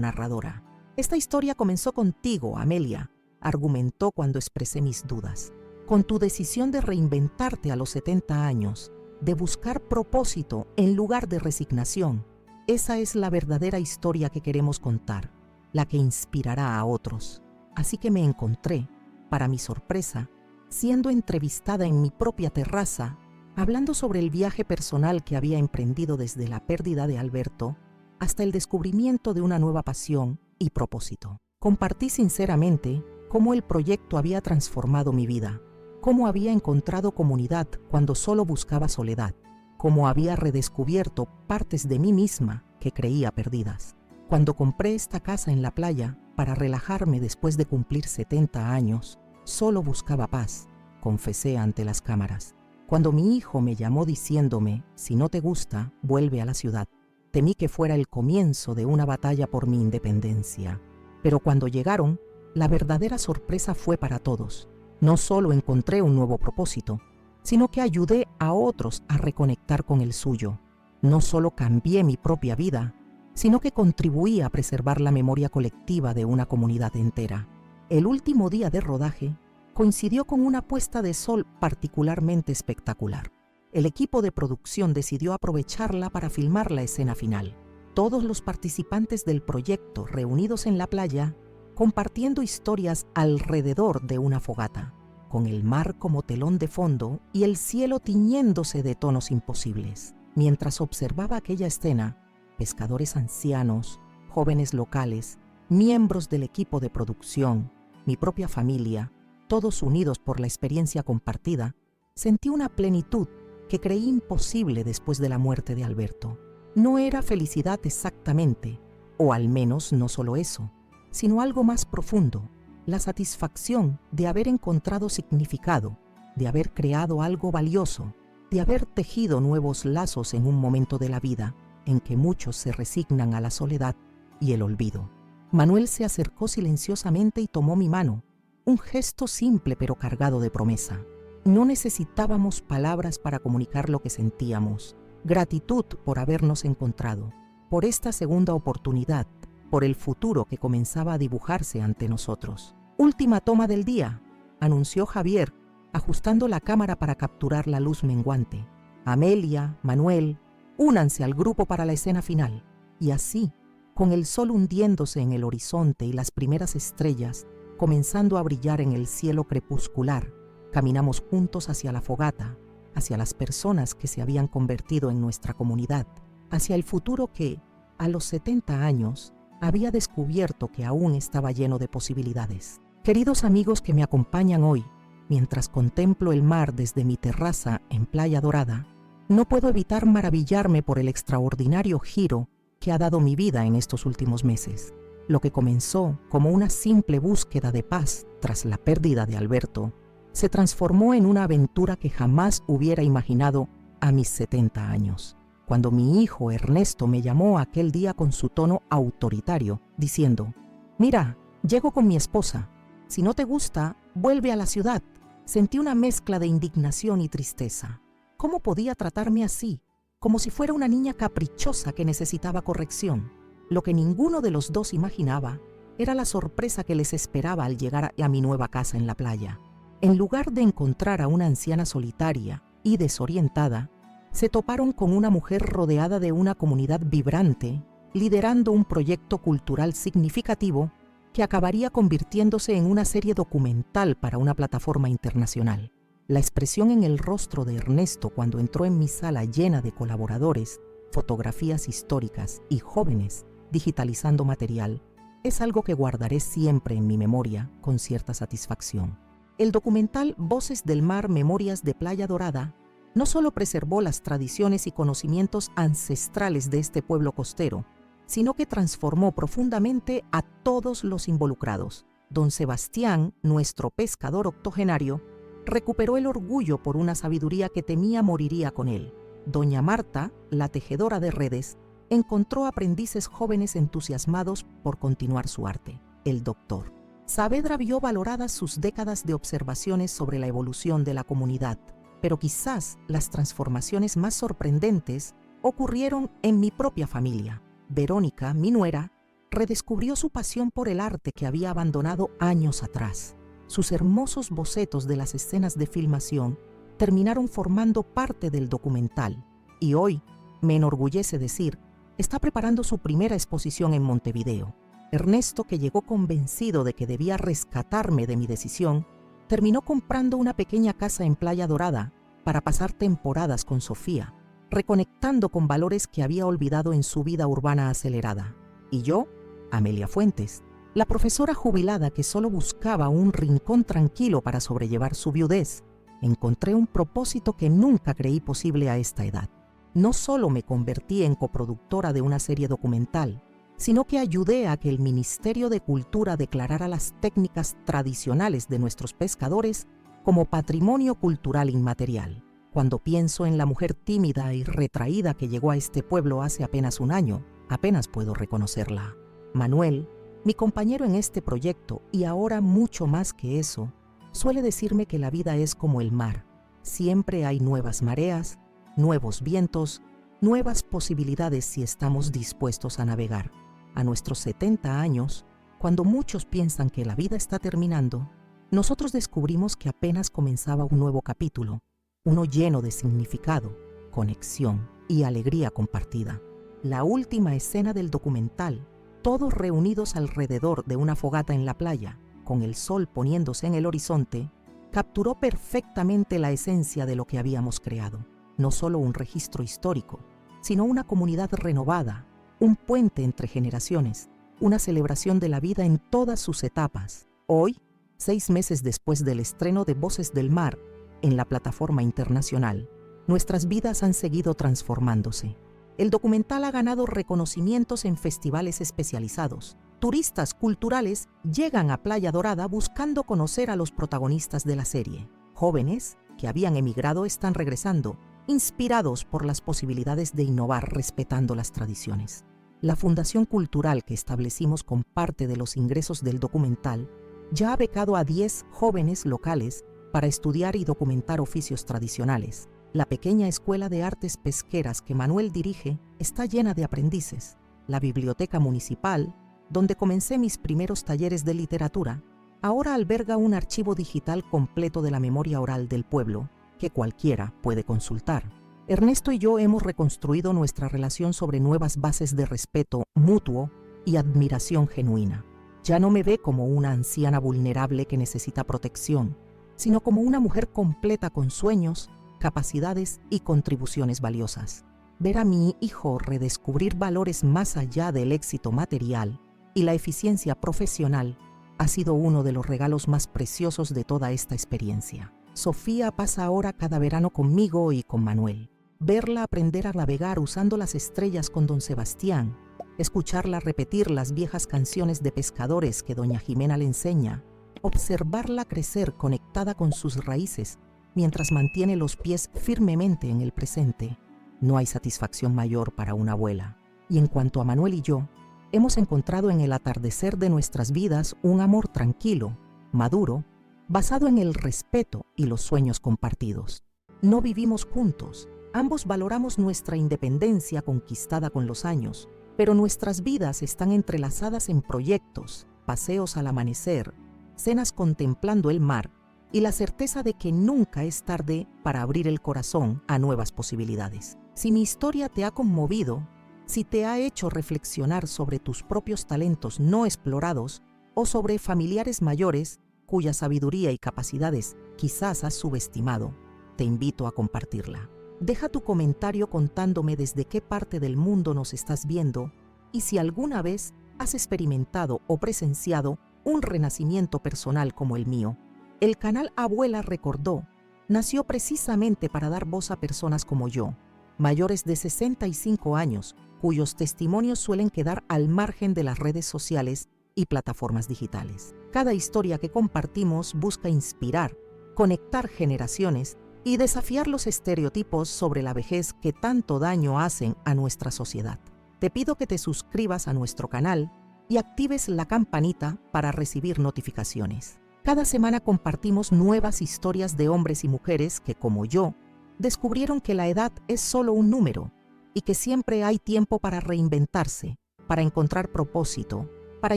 narradora. Esta historia comenzó contigo, Amelia, argumentó cuando expresé mis dudas. Con tu decisión de reinventarte a los 70 años, de buscar propósito en lugar de resignación, esa es la verdadera historia que queremos contar, la que inspirará a otros. Así que me encontré, para mi sorpresa, siendo entrevistada en mi propia terraza, hablando sobre el viaje personal que había emprendido desde la pérdida de Alberto hasta el descubrimiento de una nueva pasión y propósito. Compartí sinceramente cómo el proyecto había transformado mi vida, cómo había encontrado comunidad cuando solo buscaba soledad, cómo había redescubierto partes de mí misma que creía perdidas. Cuando compré esta casa en la playa para relajarme después de cumplir 70 años, solo buscaba paz, confesé ante las cámaras. Cuando mi hijo me llamó diciéndome, si no te gusta, vuelve a la ciudad, temí que fuera el comienzo de una batalla por mi independencia. Pero cuando llegaron, la verdadera sorpresa fue para todos. No solo encontré un nuevo propósito, sino que ayudé a otros a reconectar con el suyo. No solo cambié mi propia vida, sino que contribuí a preservar la memoria colectiva de una comunidad entera. El último día de rodaje coincidió con una puesta de sol particularmente espectacular. El equipo de producción decidió aprovecharla para filmar la escena final. Todos los participantes del proyecto reunidos en la playa, compartiendo historias alrededor de una fogata, con el mar como telón de fondo y el cielo tiñéndose de tonos imposibles. Mientras observaba aquella escena, pescadores ancianos, jóvenes locales, miembros del equipo de producción, mi propia familia, todos unidos por la experiencia compartida, sentí una plenitud que creí imposible después de la muerte de Alberto. No era felicidad exactamente, o al menos no solo eso, sino algo más profundo, la satisfacción de haber encontrado significado, de haber creado algo valioso, de haber tejido nuevos lazos en un momento de la vida en que muchos se resignan a la soledad y el olvido. Manuel se acercó silenciosamente y tomó mi mano, un gesto simple pero cargado de promesa. No necesitábamos palabras para comunicar lo que sentíamos. Gratitud por habernos encontrado, por esta segunda oportunidad, por el futuro que comenzaba a dibujarse ante nosotros. Última toma del día, anunció Javier, ajustando la cámara para capturar la luz menguante. Amelia, Manuel, únanse al grupo para la escena final. Y así, con el sol hundiéndose en el horizonte y las primeras estrellas comenzando a brillar en el cielo crepuscular, caminamos juntos hacia la fogata, hacia las personas que se habían convertido en nuestra comunidad, hacia el futuro que, a los 70 años, había descubierto que aún estaba lleno de posibilidades. Queridos amigos que me acompañan hoy, mientras contemplo el mar desde mi terraza en Playa Dorada, no puedo evitar maravillarme por el extraordinario giro que ha dado mi vida en estos últimos meses. Lo que comenzó como una simple búsqueda de paz tras la pérdida de Alberto, se transformó en una aventura que jamás hubiera imaginado a mis 70 años, cuando mi hijo Ernesto me llamó aquel día con su tono autoritario, diciendo: «Mira, llego con mi esposa. Si no te gusta, vuelve a la ciudad». Sentí una mezcla de indignación y tristeza. ¿Cómo podía tratarme así? Como si fuera una niña caprichosa que necesitaba corrección. Lo que ninguno de los dos imaginaba era la sorpresa que les esperaba al llegar a mi nueva casa en la playa. En lugar de encontrar a una anciana solitaria y desorientada, se toparon con una mujer rodeada de una comunidad vibrante, liderando un proyecto cultural significativo que acabaría convirtiéndose en una serie documental para una plataforma internacional. La expresión en el rostro de Ernesto cuando entró en mi sala llena de colaboradores, fotografías históricas y jóvenes digitalizando material, es algo que guardaré siempre en mi memoria con cierta satisfacción. El documental Voces del Mar, Memorias de Playa Dorada no solo preservó las tradiciones y conocimientos ancestrales de este pueblo costero, sino que transformó profundamente a todos los involucrados. Don Sebastián, nuestro pescador octogenario, recuperó el orgullo por una sabiduría que temía moriría con él. Doña Marta, la tejedora de redes, encontró aprendices jóvenes entusiasmados por continuar su arte. El doctor Saavedra vio valoradas sus décadas de observaciones sobre la evolución de la comunidad, pero quizás las transformaciones más sorprendentes ocurrieron en mi propia familia. Verónica, mi nuera, redescubrió su pasión por el arte que había abandonado años atrás. Sus hermosos bocetos de las escenas de filmación terminaron formando parte del documental y hoy, me enorgullece decir, está preparando su primera exposición en Montevideo. Ernesto, que llegó convencido de que debía rescatarme de mi decisión, terminó comprando una pequeña casa en Playa Dorada para pasar temporadas con Sofía, reconectando con valores que había olvidado en su vida urbana acelerada. Y yo, Amelia Fuentes, la profesora jubilada que solo buscaba un rincón tranquilo para sobrellevar su viudez, encontré un propósito que nunca creí posible a esta edad. No solo me convertí en coproductora de una serie documental, sino que ayudé a que el Ministerio de Cultura declarara las técnicas tradicionales de nuestros pescadores como patrimonio cultural inmaterial. Cuando pienso en la mujer tímida y retraída que llegó a este pueblo hace apenas un año, apenas puedo reconocerla. Manuel, mi compañero en este proyecto y ahora mucho más que eso, suele decirme que la vida es como el mar. Siempre hay nuevas mareas, nuevos vientos, nuevas posibilidades si estamos dispuestos a navegar. A nuestros 70 años, cuando muchos piensan que la vida está terminando, nosotros descubrimos que apenas comenzaba un nuevo capítulo, uno lleno de significado, conexión y alegría compartida. La última escena del documental, todos reunidos alrededor de una fogata en la playa, con el sol poniéndose en el horizonte, capturó perfectamente la esencia de lo que habíamos creado. No solo un registro histórico, sino una comunidad renovada, un puente entre generaciones, una celebración de la vida en todas sus etapas. Hoy, 6 meses después del estreno de Voces del Mar en la plataforma internacional, nuestras vidas han seguido transformándose. El documental ha ganado reconocimientos en festivales especializados. Turistas culturales llegan a Playa Dorada buscando conocer a los protagonistas de la serie. Jóvenes que habían emigrado están regresando, inspirados por las posibilidades de innovar respetando las tradiciones. La Fundación Cultural que establecimos con parte de los ingresos del documental ya ha becado a 10 jóvenes locales para estudiar y documentar oficios tradicionales. La pequeña escuela de artes pesqueras que Manuel dirige está llena de aprendices. La biblioteca municipal, donde comencé mis primeros talleres de literatura, ahora alberga un archivo digital completo de la memoria oral del pueblo, que cualquiera puede consultar. Ernesto y yo hemos reconstruido nuestra relación sobre nuevas bases de respeto mutuo y admiración genuina. Ya no me ve como una anciana vulnerable que necesita protección, sino como una mujer completa con sueños, capacidades y contribuciones valiosas. Ver a mi hijo redescubrir valores más allá del éxito material y la eficiencia profesional ha sido uno de los regalos más preciosos de toda esta experiencia. Sofía pasa ahora cada verano conmigo y con Manuel. Verla aprender a navegar usando las estrellas con don Sebastián escucharla repetir las viejas canciones de pescadores que doña Jimena le enseña, observarla crecer conectada con sus raíces mientras mantiene los pies firmemente en el presente. No hay satisfacción mayor para una abuela. Y en cuanto a Manuel y yo, hemos encontrado en el atardecer de nuestras vidas un amor tranquilo, maduro, basado en el respeto y los sueños compartidos. No vivimos juntos, ambos valoramos nuestra independencia conquistada con los años, pero nuestras vidas están entrelazadas en proyectos, paseos al amanecer, cenas contemplando el mar y la certeza de que nunca es tarde para abrir el corazón a nuevas posibilidades. Si mi historia te ha conmovido, si te ha hecho reflexionar sobre tus propios talentos no explorados o sobre familiares mayores cuya sabiduría y capacidades quizás has subestimado, te invito a compartirla. Deja tu comentario contándome desde qué parte del mundo nos estás viendo y si alguna vez has experimentado o presenciado un renacimiento personal como el mío. El canal Abuela Recordó nació precisamente para dar voz a personas como yo, mayores de 65 años, cuyos testimonios suelen quedar al margen de las redes sociales y plataformas digitales. Cada historia que compartimos busca inspirar, conectar generaciones y desafiar los estereotipos sobre la vejez que tanto daño hacen a nuestra sociedad. Te pido que te suscribas a nuestro canal y actives la campanita para recibir notificaciones. Cada semana compartimos nuevas historias de hombres y mujeres que, como yo, descubrieron que la edad es solo un número y que siempre hay tiempo para reinventarse, para encontrar propósito, para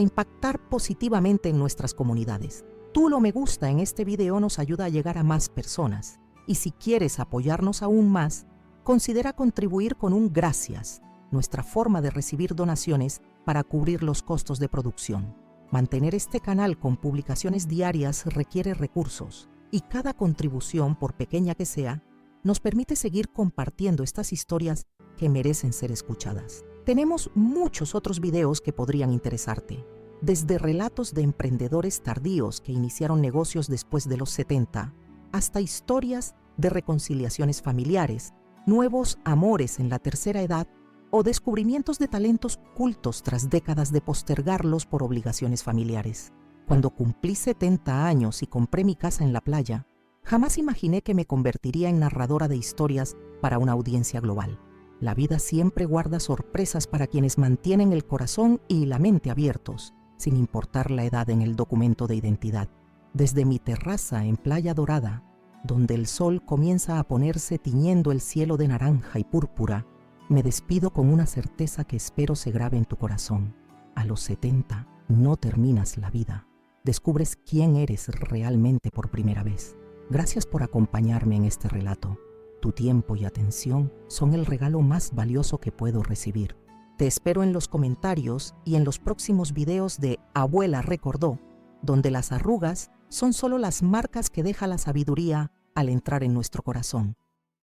impactar positivamente en nuestras comunidades. Tu me gusta en este video nos ayuda a llegar a más personas y si quieres apoyarnos aún más, considera contribuir con un gracias, nuestra forma de recibir donaciones para cubrir los costos de producción. Mantener este canal con publicaciones diarias requiere recursos y cada contribución, por pequeña que sea, nos permite seguir compartiendo estas historias que merecen ser escuchadas. Tenemos muchos otros videos que podrían interesarte, desde relatos de emprendedores tardíos que iniciaron negocios después de los 70, hasta historias de reconciliaciones familiares, nuevos amores en la tercera edad o descubrimientos de talentos ocultos tras décadas de postergarlos por obligaciones familiares. Cuando cumplí 70 años y compré mi casa en la playa, jamás imaginé que me convertiría en narradora de historias para una audiencia global. La vida siempre guarda sorpresas para quienes mantienen el corazón y la mente abiertos, sin importar la edad en el documento de identidad. Desde mi terraza en Playa Dorada, donde el sol comienza a ponerse tiñendo el cielo de naranja y púrpura, me despido con una certeza que espero se grabe en tu corazón. A los 70 no terminas la vida, descubres quién eres realmente por primera vez. Gracias por acompañarme en este relato. Tu tiempo y atención son el regalo más valioso que puedo recibir. Te espero en los comentarios y en los próximos videos de Abuela Recordó, donde las arrugas son solo las marcas que deja la sabiduría al entrar en nuestro corazón.